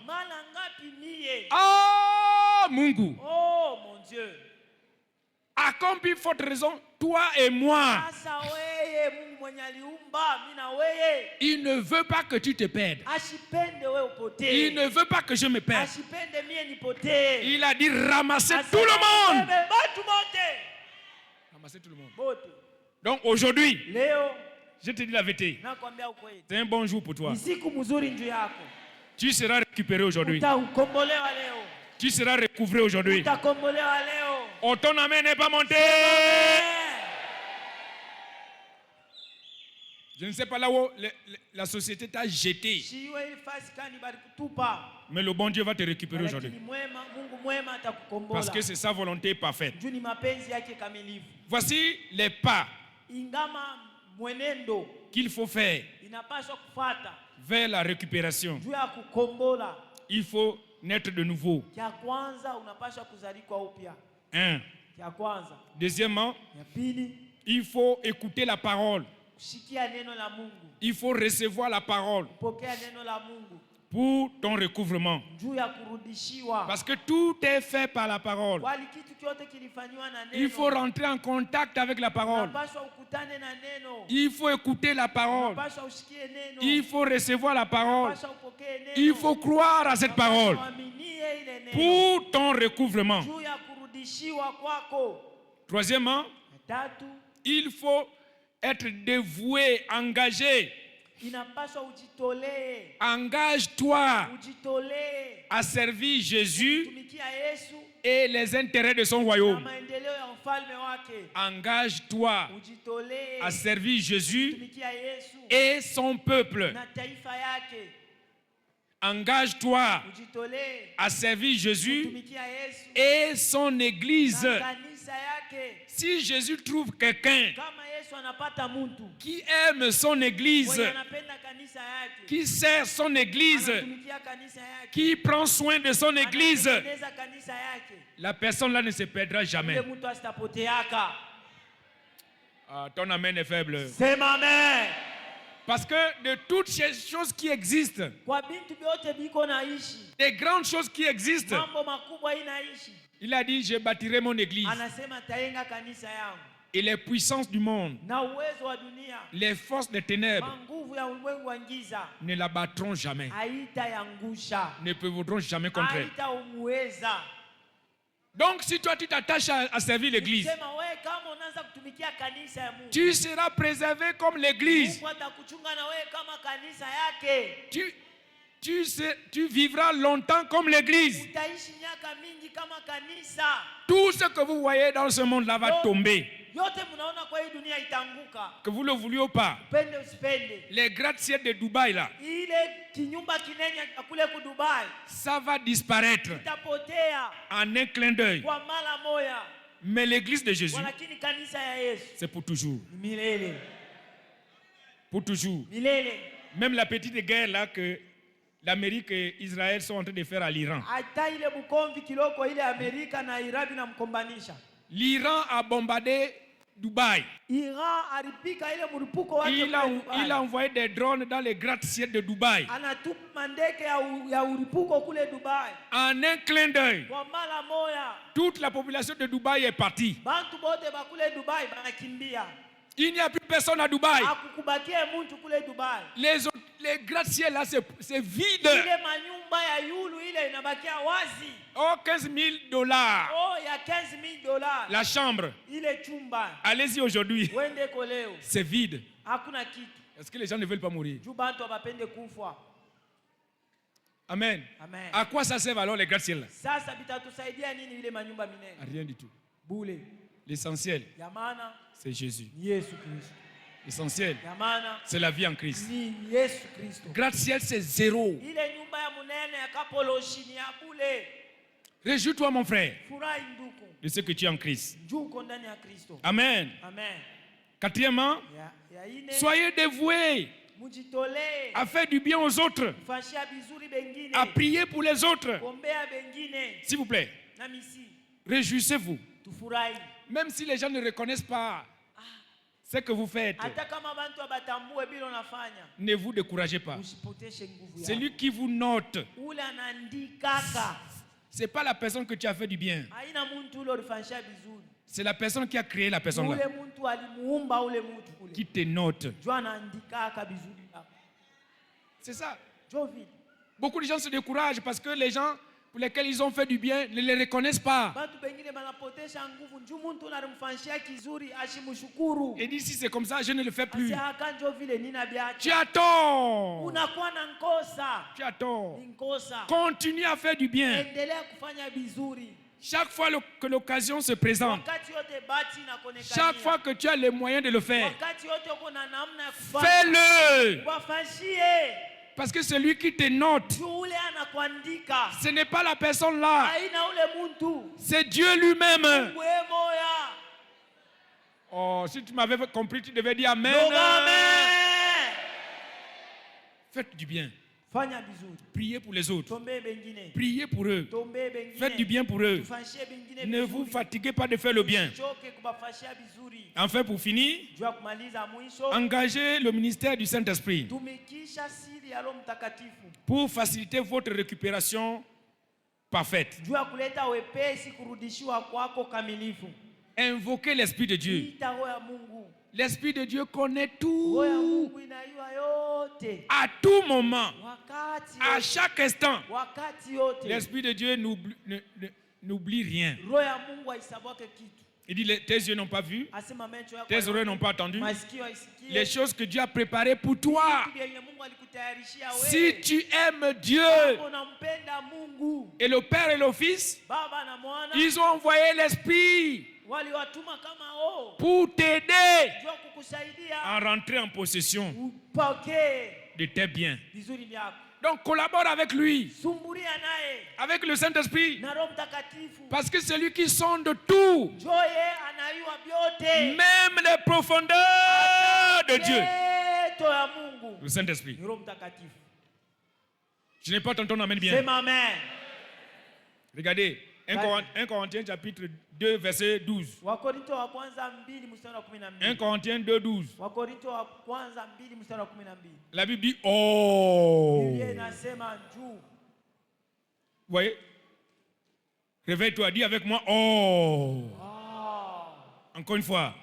Ah, Mungu. Oh mon Dieu. À combien plus forte raison, toi et moi? Il ne veut pas que tu te perdes. Il ne veut pas que je me perde. Il a dit ramasser tout le monde. Ramasser tout le monde. Donc aujourd'hui, je te dis la vérité. C'est un bon jour pour toi. Tu seras récupéré aujourd'hui. Tu seras recouvré aujourd'hui. Oh, ton amen n'est pas monté. Je ne sais pas là où la société t'a jeté. Mais le bon Dieu va te récupérer aujourd'hui. Parce que c'est sa volonté parfaite. Voici les pas qu'il faut faire vers la récupération. Il faut naître de nouveau. Un. Deuxièmement, il faut écouter la parole. Il faut recevoir la parole pour ton recouvrement. Parce que tout est fait par la parole. Il faut rentrer en contact avec la parole. Il faut écouter la parole. Il faut recevoir la parole. Il faut croire à cette parole pour ton recouvrement. Troisièmement, il faut être dévoué, engagé. Engage-toi à servir Jésus et les intérêts de son royaume. Engage-toi à servir Jésus et son peuple. Engage-toi à servir Jésus et son église. Si Jésus trouve quelqu'un qui aime son église, qui sert son église, qui prend soin de son église, la personne là ne se perdra jamais. Ton amen est faible. C'est ma mère. Parce que de toutes ces choses qui existent, des grandes choses qui existent, il a dit, je bâtirai mon église. Et les puissances du monde, les forces des ténèbres, ne la battront jamais, ne peuvent jamais contre elle. Donc si toi tu t'attaches à servir l'église, tu seras préservé comme l'église. Tu vivras longtemps comme l'église. Tout ce que vous voyez dans ce monde-là va tomber. Que vous le vouliez ou pas. Les gratte-ciels de Dubaï là, ça va disparaître en un clin d'œil. Mais l'église de Jésus, c'est pour toujours. Pour toujours. Même la petite guerre là que l'Amérique et Israël sont en train de faire à l'Iran. L'Iran a bombardé Dubaï. Il a envoyé des drones dans les gratte-ciel de Dubaï. En un clin d'œil, toute la population de Dubaï est partie. Il n'y a plus personne à Dubaï. Les gratte-ciel là, c'est vide. Oh, $15,000. La chambre. Allez-y aujourd'hui. C'est vide. Est-ce que les gens ne veulent pas mourir? Amen. À quoi ça sert alors les gratte-ciel là? Rien du tout. L'essentiel, c'est Jésus. L'essentiel, c'est la vie en Christ. Gratte-ciel, c'est zéro. Réjouis-toi, mon frère, de ce que tu es en Christ. Amen. Quatrièmement, soyez dévoués à faire du bien aux autres, à prier pour les autres. S'il vous plaît, réjouissez-vous. Même si les gens ne reconnaissent pas ce que vous faites, ne vous découragez pas. Celui qui vous note, ce n'est pas la personne que tu as fait du bien. C'est la personne qui a créé la personne là, qui te note. C'est ça. Beaucoup de gens se découragent parce que les gens pour lesquels ils ont fait du bien ne les reconnaissent pas. Et dit si c'est comme ça, je ne le fais plus. Tu as tort. Tu as tort. Continue à faire du bien. Chaque fois que l'occasion se présente, chaque fois que tu as les moyens de le faire, fais-le. Parce que celui qui te note, ce n'est pas la personne là, c'est Dieu lui-même. Oh, si tu m'avais compris, tu devais dire Amen. Faites du bien. Priez pour les autres. Priez pour eux. Faites du bien pour eux. Ne vous fatiguez pas de faire le bien. Enfin, pour finir, engagez le ministère du Saint-Esprit pour faciliter votre récupération parfaite. Invoquez l'Esprit de Dieu. L'Esprit de Dieu connaît tout. À tout moment, à chaque instant, l'Esprit de Dieu n'oublie rien. Il dit, tes yeux n'ont pas vu, tes oreilles n'ont pas entendu les choses que Dieu a préparées pour toi. Si tu aimes Dieu, et le Père et le Fils, ils ont envoyé l'Esprit pour t'aider à rentrer en possession de tes biens. Donc collabore avec lui, avec le Saint-Esprit, parce que c'est lui qui sonde tout, même les profondeurs de Dieu. Le Saint-Esprit. Je n'ai pas entendu amen bien. Regardez, 1 Corinthiens chapitre 2 verset 12. 1 Corinthiens 2 12. La Bible dit oh. Vous voyez? Réveille-toi, dis avec moi oh. Encore une fois.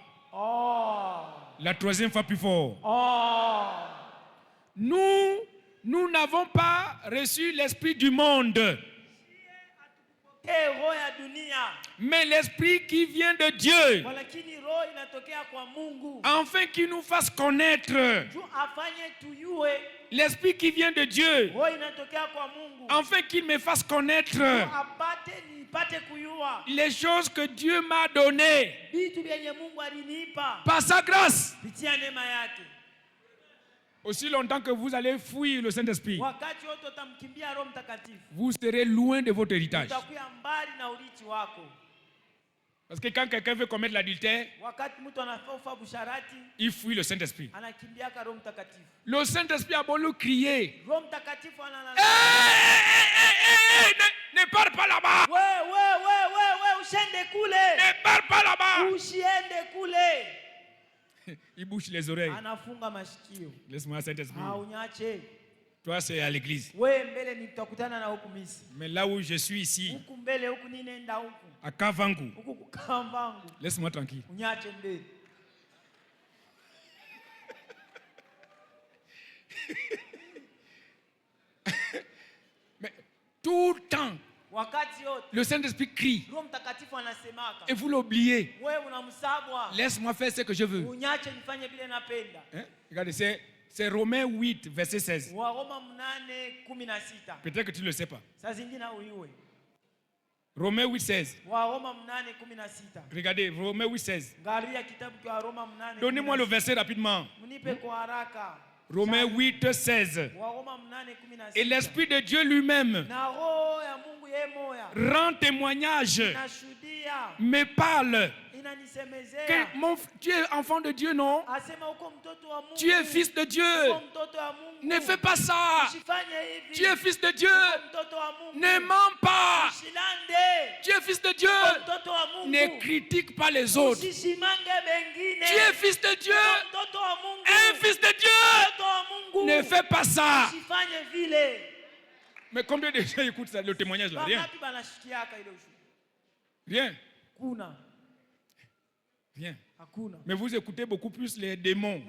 La troisième fois plus fort. Nous n'avons pas reçu l'esprit du monde, mais l'esprit qui vient de Dieu, afin qu'il nous fasse connaître. L'esprit qui vient de Dieu, afin qu'il me fasse connaître les choses que Dieu m'a données par sa grâce. Aussi longtemps que vous allez fuir le Saint-Esprit, vous serez loin de votre héritage. Parce que quand quelqu'un veut commettre l'adultère, il fuit le Saint-Esprit. Le Saint-Esprit a beau le crier. Ne parle pas là-bas. Ne parle pas là-bas. Il bouche les oreilles. Laisse-moi Saint-Esprit. Toi, c'est à l'église. Mais là où je suis ici, à Kavangu, laisse-moi tranquille. Mais tout le temps, le Saint-Esprit crie. Et vous l'oubliez. Laisse-moi faire ce que je veux. Hein? Regardez, c'est Romains 8, verset 16. Peut-être que tu ne le sais pas. Romains 8, 16. Regardez, Romains 8, 16. Donnez-moi le verset rapidement. Romains 8, 16. Et l'Esprit de Dieu lui-même rend témoignage, me parle que tu es enfant de Dieu, non? Tu es fils de Dieu. Ne fais pas ça. Tu es fils de Dieu. Ne mens pas. Tu es fils de Dieu. Ne critique pas les autres. Tu es fils de Dieu. Un fils de Dieu. Ne fais pas ça. Mais combien de gens écoutent ça, le témoignage là? Rien. Rien. Rien. Mais vous écoutez beaucoup plus les démons.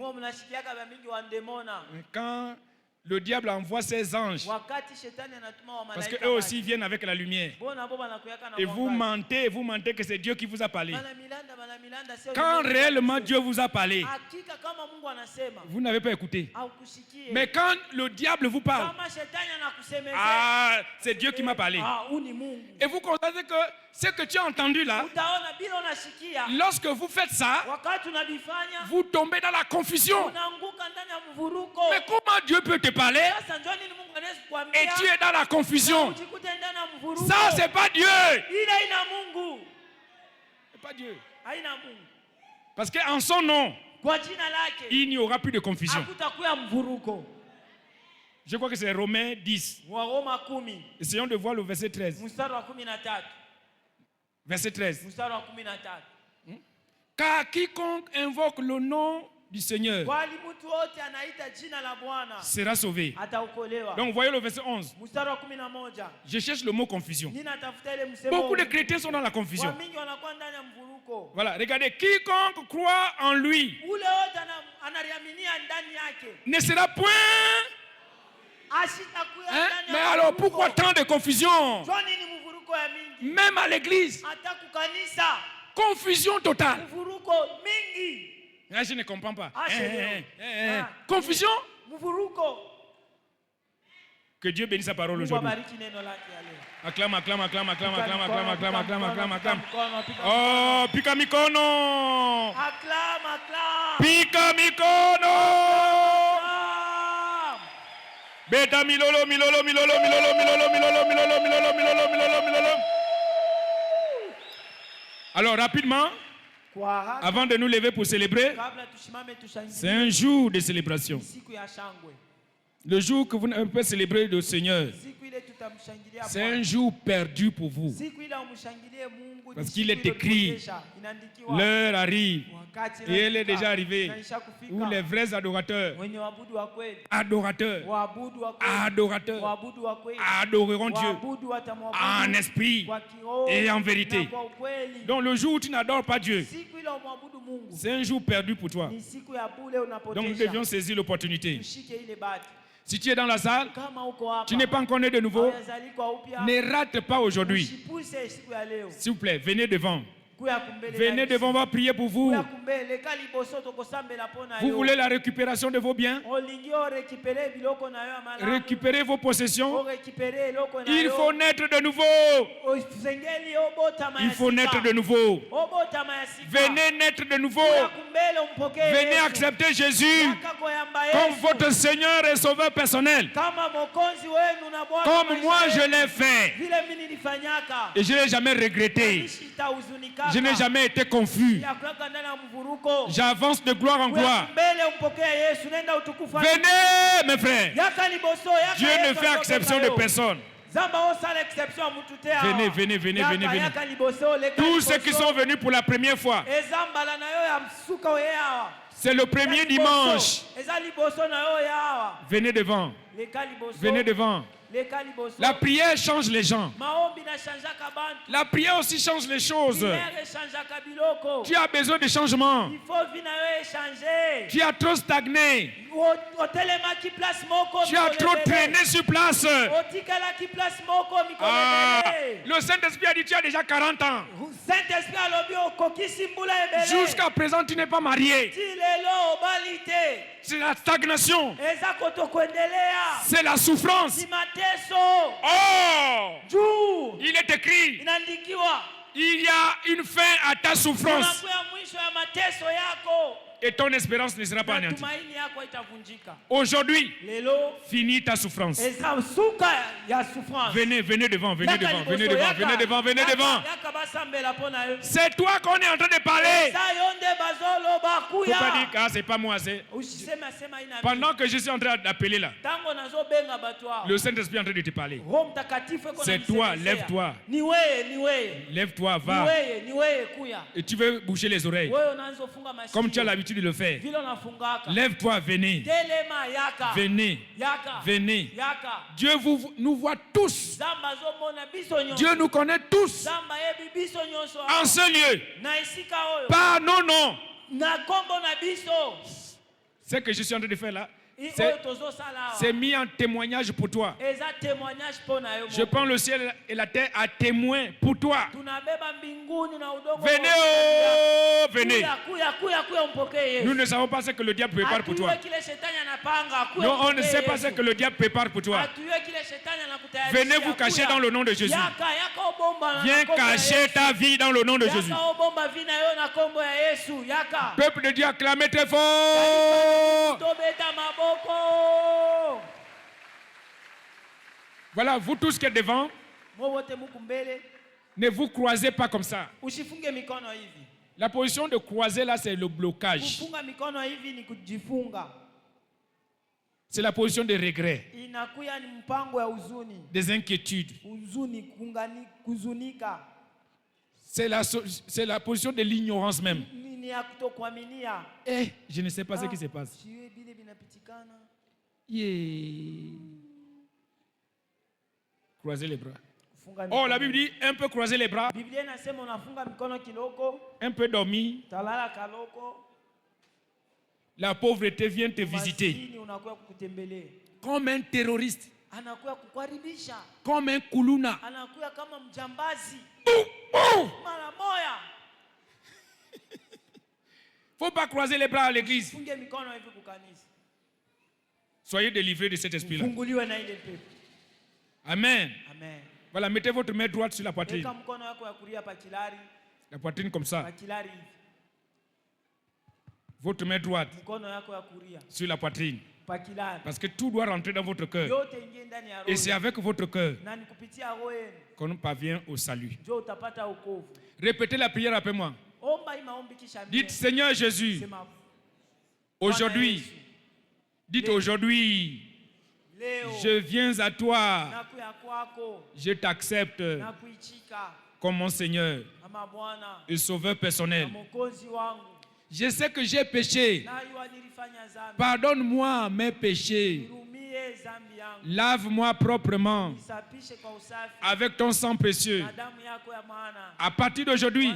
Quand le diable envoie ses anges, parce qu'eux aussi viennent avec la lumière, et vous mentez que c'est Dieu qui vous a parlé. Quand réellement Dieu vous a parlé, vous n'avez pas écouté. Mais quand le diable vous parle, c'est Dieu qui m'a parlé. Et vous constatez que ce que tu as entendu là, lorsque vous faites ça, vous tombez dans la confusion. Mais comment Dieu peut te parler et tu es dans la confusion? Ça, c'est pas Dieu. C'est pas Dieu. Parce qu'en son nom, il n'y aura plus de confusion. Je crois que c'est Romains 10. Essayons de voir le verset 13. Verset 13. Car quiconque invoque le nom du Seigneur sera sauvé. Donc voyez le verset 11. Je cherche le mot confusion. Beaucoup de chrétiens sont dans la confusion. Voilà, regardez, quiconque croit en lui ne sera point. Hein? Mais alors pourquoi tant de confusion? Même à l'église, confusion totale. Là, je ne comprends pas. Confusion. Que Dieu bénisse sa parole aujourd'hui. Acclame, acclame, acclame, acclame, acclame, acclame, acclame, acclame, acclame, acclame. Oh, Pika Mikono. Acclame, acclame. Pika Mikono. Beta milolo, milolo, milolo, milolo, milolo, milolo, milolo, milolo, milolo, milolo, milolo. Alors, rapidement, avant de nous lever pour célébrer, c'est un jour de célébration. Le jour que vous ne pouvez pas célébrer le Seigneur, c'est un jour perdu pour vous. Parce qu'il est écrit, l'heure arrive, et elle est déjà arrivée, où les vrais adorateurs adoreront Dieu en esprit et en vérité. Donc le jour où tu n'adores pas Dieu, c'est un jour perdu pour toi. Donc nous devions saisir l'opportunité. Si tu es dans la salle, tu n'es pas encore né de nouveau, ne rate pas aujourd'hui. S'il vous plaît, venez devant. Venez devant, on va prier pour vous. Vous voulez la récupération de vos biens? Récupérez vos possessions. Il faut naître de nouveau. Il faut naître de nouveau. Venez naître de nouveau. Venez accepter Jésus comme votre Seigneur et Sauveur personnel. Comme moi je l'ai fait. Et je ne l'ai jamais regretté. Je n'ai jamais été confus. J'avance de gloire en gloire. Venez, mes frères. Dieu ne fait exception de personne. Venez, venez, venez, venez, venez. Tous ceux qui sont venus pour la première fois. C'est le premier dimanche. Venez devant. Venez devant. La prière change les gens. La prière aussi change les choses. Tu as besoin de changement. Tu as trop stagné. Tu as trop traîné sur place. Le Saint-Esprit a dit tu as déjà 40 ans. Jusqu'à présent tu n'es pas marié. C'est la stagnation. C'est la souffrance. Oh! Il est écrit. Il y a une fin à ta souffrance. Et ton espérance ne sera pas anéantie. Aujourd'hui, finis ta souffrance. Venez, venez devant, venez devant, venez devant, venez devant, venez devant. C'est toi qu'on est en train de parler. Faut pas dire que c'est pas moi, c'est. Pendant que je suis en train d'appeler là, le Saint-Esprit est en train de te parler. C'est toi, lève-toi. Lève-toi, va. Et tu veux boucher les oreilles. Comme tu as l'habitude de le faire. Lève-toi, venez. Venez. Venez. Dieu nous voit tous. Dieu nous connaît tous. En ce lieu. Par nos noms. Ce que je suis en train de faire là, c'est mis en témoignage pour toi. Je prends le ciel et la terre à témoin pour toi. Venez, oh, venez. Nous ne savons pas ce que le diable prépare pour toi. Non, on ne sait pas ce que le diable prépare pour toi. Venez vous cacher dans le nom de Jésus. Viens cacher ta vie dans le nom de Jésus. Peuple de Dieu, acclamez très fort. Voilà, vous tous qui êtes devant, ne vous croisez pas comme ça. La position de croiser là, c'est le blocage. C'est la position de regret, des inquiétudes. C'est la position de l'ignorance même. Eh, je ne sais pas ce qui se passe. Yeah. Croisez les bras. Oh, la Bible dit un peu croiser les bras, un peu dormir. La pauvreté vient te visiter. Comme un terroriste. Comme un kuluna. Faut pas croiser les bras à l'église. Soyez délivrés de cet esprit-là. Amen. Amen. Voilà, mettez votre main droite sur la poitrine. La poitrine comme ça. Votre main droite sur la poitrine. Parce que tout doit rentrer dans votre cœur. Et c'est avec votre cœur qu'on parvient au salut. Répétez la prière après moi. Dites, Seigneur Jésus, aujourd'hui, dites aujourd'hui, je viens à toi, je t'accepte comme mon Seigneur et Sauveur personnel. Je sais que j'ai péché. Pardonne-moi mes péchés. Lave-moi proprement avec ton sang précieux. À partir d'aujourd'hui,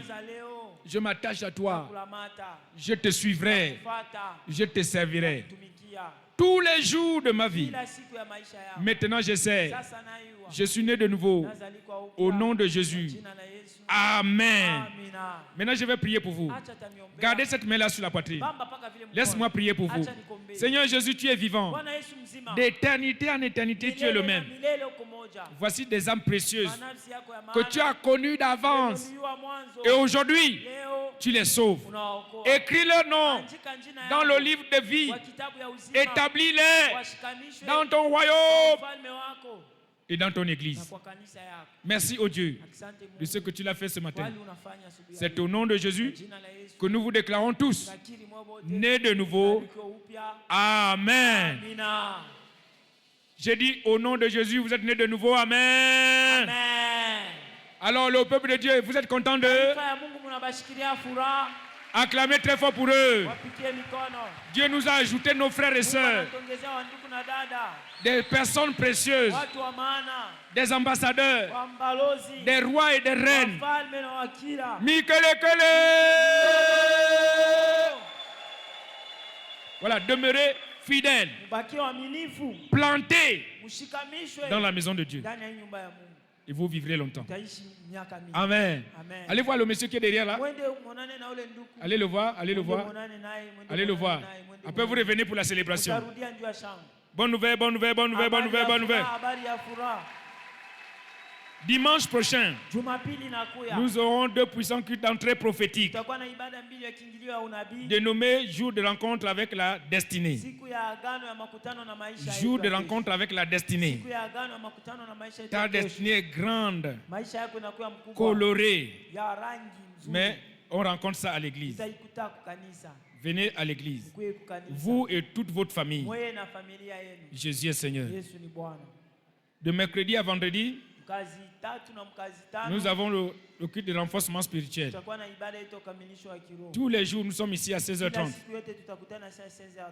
je m'attache à toi. Je te suivrai. Je te servirai tous les jours de ma vie. Maintenant, je sais. Je suis né de nouveau. Au nom de Jésus. Amen. Maintenant, je vais prier pour vous. Gardez cette main-là sur la poitrine. Laisse-moi prier pour vous. Seigneur Jésus, tu es vivant. D'éternité en éternité, tu es le même. Voici des âmes précieuses que tu as connues d'avance. Et aujourd'hui, tu les sauves. Écris leur nom dans le livre de vie. Établis-les dans ton royaume. et dans ton église. Merci au Dieu de ce que tu l'as fait ce matin. C'est au nom de Jésus que nous vous déclarons tous nés de nouveau. Amen. J'ai dit au nom de Jésus, vous êtes nés de nouveau. Amen. Alors le peuple de Dieu, vous êtes content de acclamer très fort pour eux. Dieu nous a ajouté nos frères et sœurs, des personnes précieuses, des ambassadeurs, des rois et des reines. Mikelekele. Voilà, demeurez fidèles, plantés dans la maison de Dieu. Et vous vivrez longtemps. Amen. Allez voir le monsieur qui est derrière là. Allez le voir, allez le voir. Allez le voir. Après vous revenez pour la célébration. Bonne nouvelle, bonne nouvelle, bonne nouvelle, bonne nouvelle, bonne nouvelle. Dimanche prochain, nous aurons 2 puissants cultes d'entrée prophétique, dénommés jour de rencontre avec la destinée. Jour de rencontre avec la destinée. Ta destinée est grande, colorée, mais on rencontre ça à l'église. Venez à l'église, vous et toute votre famille. Jésus est Seigneur. De mercredi à vendredi, nous avons le culte de renforcement spirituel. Tous les jours, nous sommes ici à 16h30.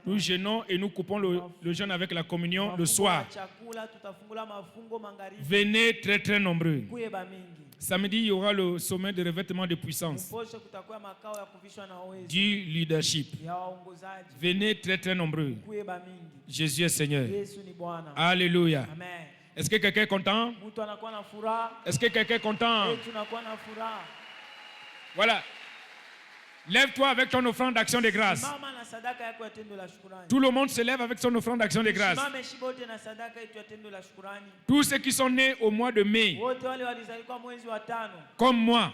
Nous jeûnons et nous coupons le jeûne avec la communion le soir. Venez très très nombreux. Samedi, il y aura le sommet de revêtement de puissance, du leadership. Venez très très nombreux. Jésus est Seigneur. Alléluia. Est-ce que quelqu'un est content? Est-ce que quelqu'un est content? Voilà. Lève-toi avec ton offrande d'action de grâce. Tout le monde se lève avec son offrande d'action de grâce. Tous ceux qui sont nés au mois de mai, comme moi,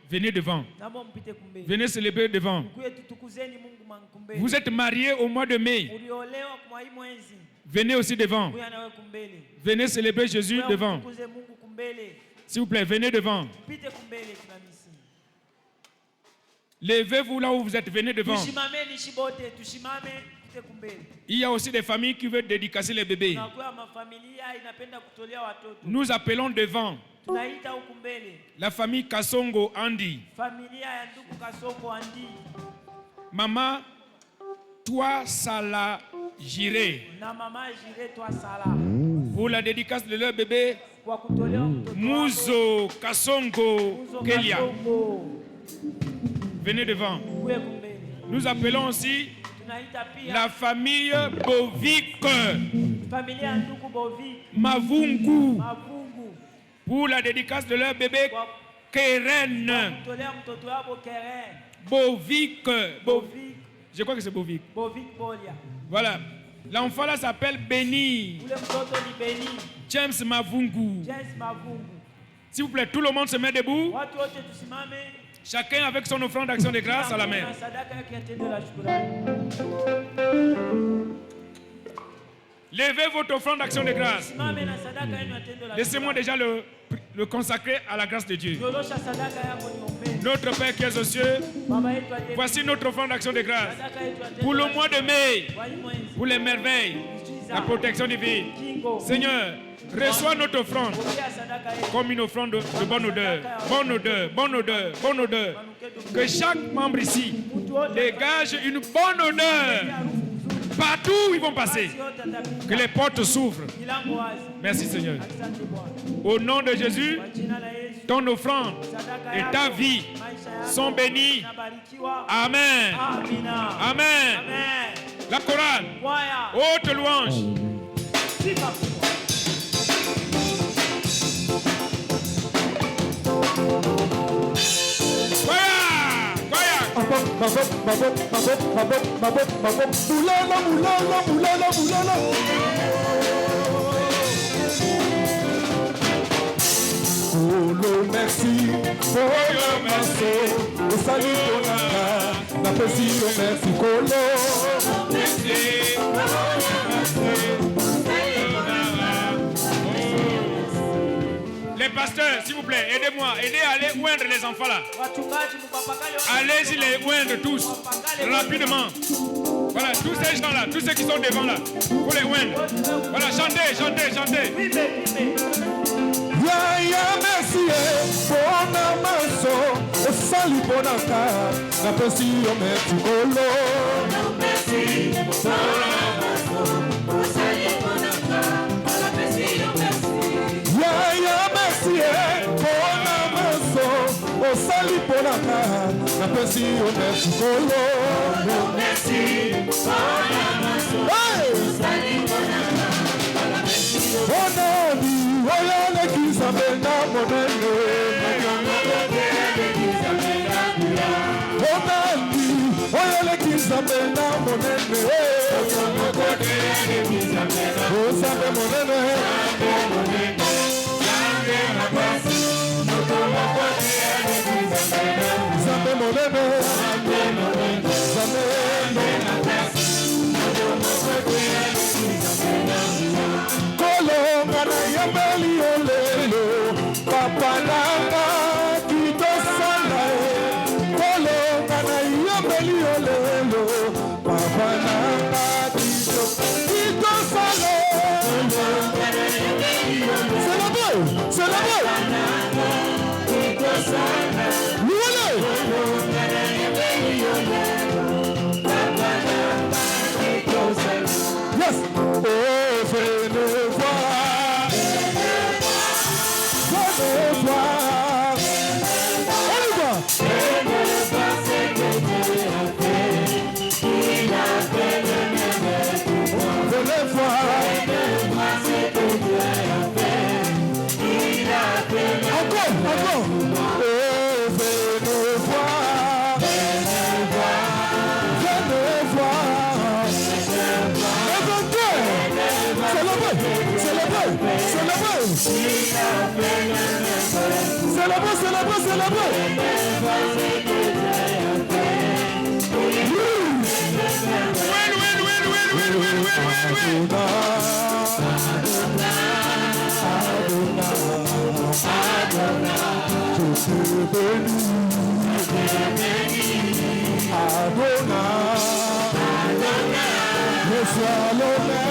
venez devant. Venez célébrer devant. Vous êtes mariés au mois de mai. Venez aussi devant. Venez célébrer Jésus devant. S'il vous plaît, venez devant. Levez-vous là où vous êtes, venez devant. Il y a aussi des familles qui veulent dédicacer les bébés. Nous appelons devant la famille Kasongo Andy. Maman, toi Sala Jiré. Pour la dédicace de leur bébé, Mouzo Kasongo Kelia. Venez devant. Nous appelons aussi la famille Bovik Mavungu pour la dédicace de leur bébé Keren. Bovik. Je crois que c'est Bovik. Voilà. L'enfant là s'appelle Béni. James Mavungu. S'il vous plaît, tout le monde se met debout. Chacun avec son offrande d'action de grâce à la main. Levez votre offrande d'action de grâce. Laissez-moi déjà le consacrer à la grâce de Dieu. Notre Père qui es aux cieux, voici notre offrande d'action de grâce. Pour le mois de mai, pour les merveilles, la protection divine. Seigneur, reçois notre offrande comme une offrande de bonne odeur. Bonne odeur, bonne odeur, bonne odeur. Que chaque membre ici dégage une bonne odeur. Partout où ils vont passer. Que les portes s'ouvrent. Merci Seigneur. Au nom de Jésus, ton offrande et ta vie sont bénies. Amen. Amen. La chorale. Haute louange. Merci, au salut ton la merci, merci, pasteurs, s'il vous plaît, aidez-moi. Aidez à aller oindre les enfants là. Allez-y les oindre tous, rapidement. Voilà, tous ces gens là, tous ceux qui sont devant là, pour les oindre. Voilà, chantez, chantez, chantez. Merci, bonamaso, osali bonaka, na pesi yo metukolo. Merci, bonamaso, osali bonaka, na pesi yo merci. Merci, bonamaso, osali bonaka, na pesi yo metukolo. Merci, bonamaso, osali bonaka, na pesi yo merci. Oyale kizamena monene, oyale kizamena monene, osambe monene, zambe monene, kolongana yambeli olelo, papa nanga kitosala e. Kolongana yambeli olelo, papa nanga kitosala e. C'est la boue, c'est la boue. Yes. Oh, venez voir. Venez voir. On y va. Venez voir ce que Dieu a fait. Il a fait le merveille pour moi. Venez voir. Venez voir ce que Dieu a fait. Il a fait le merveille pour moi. Encore. Oh, venez voir. Venez voir. Venez voir. Adonai,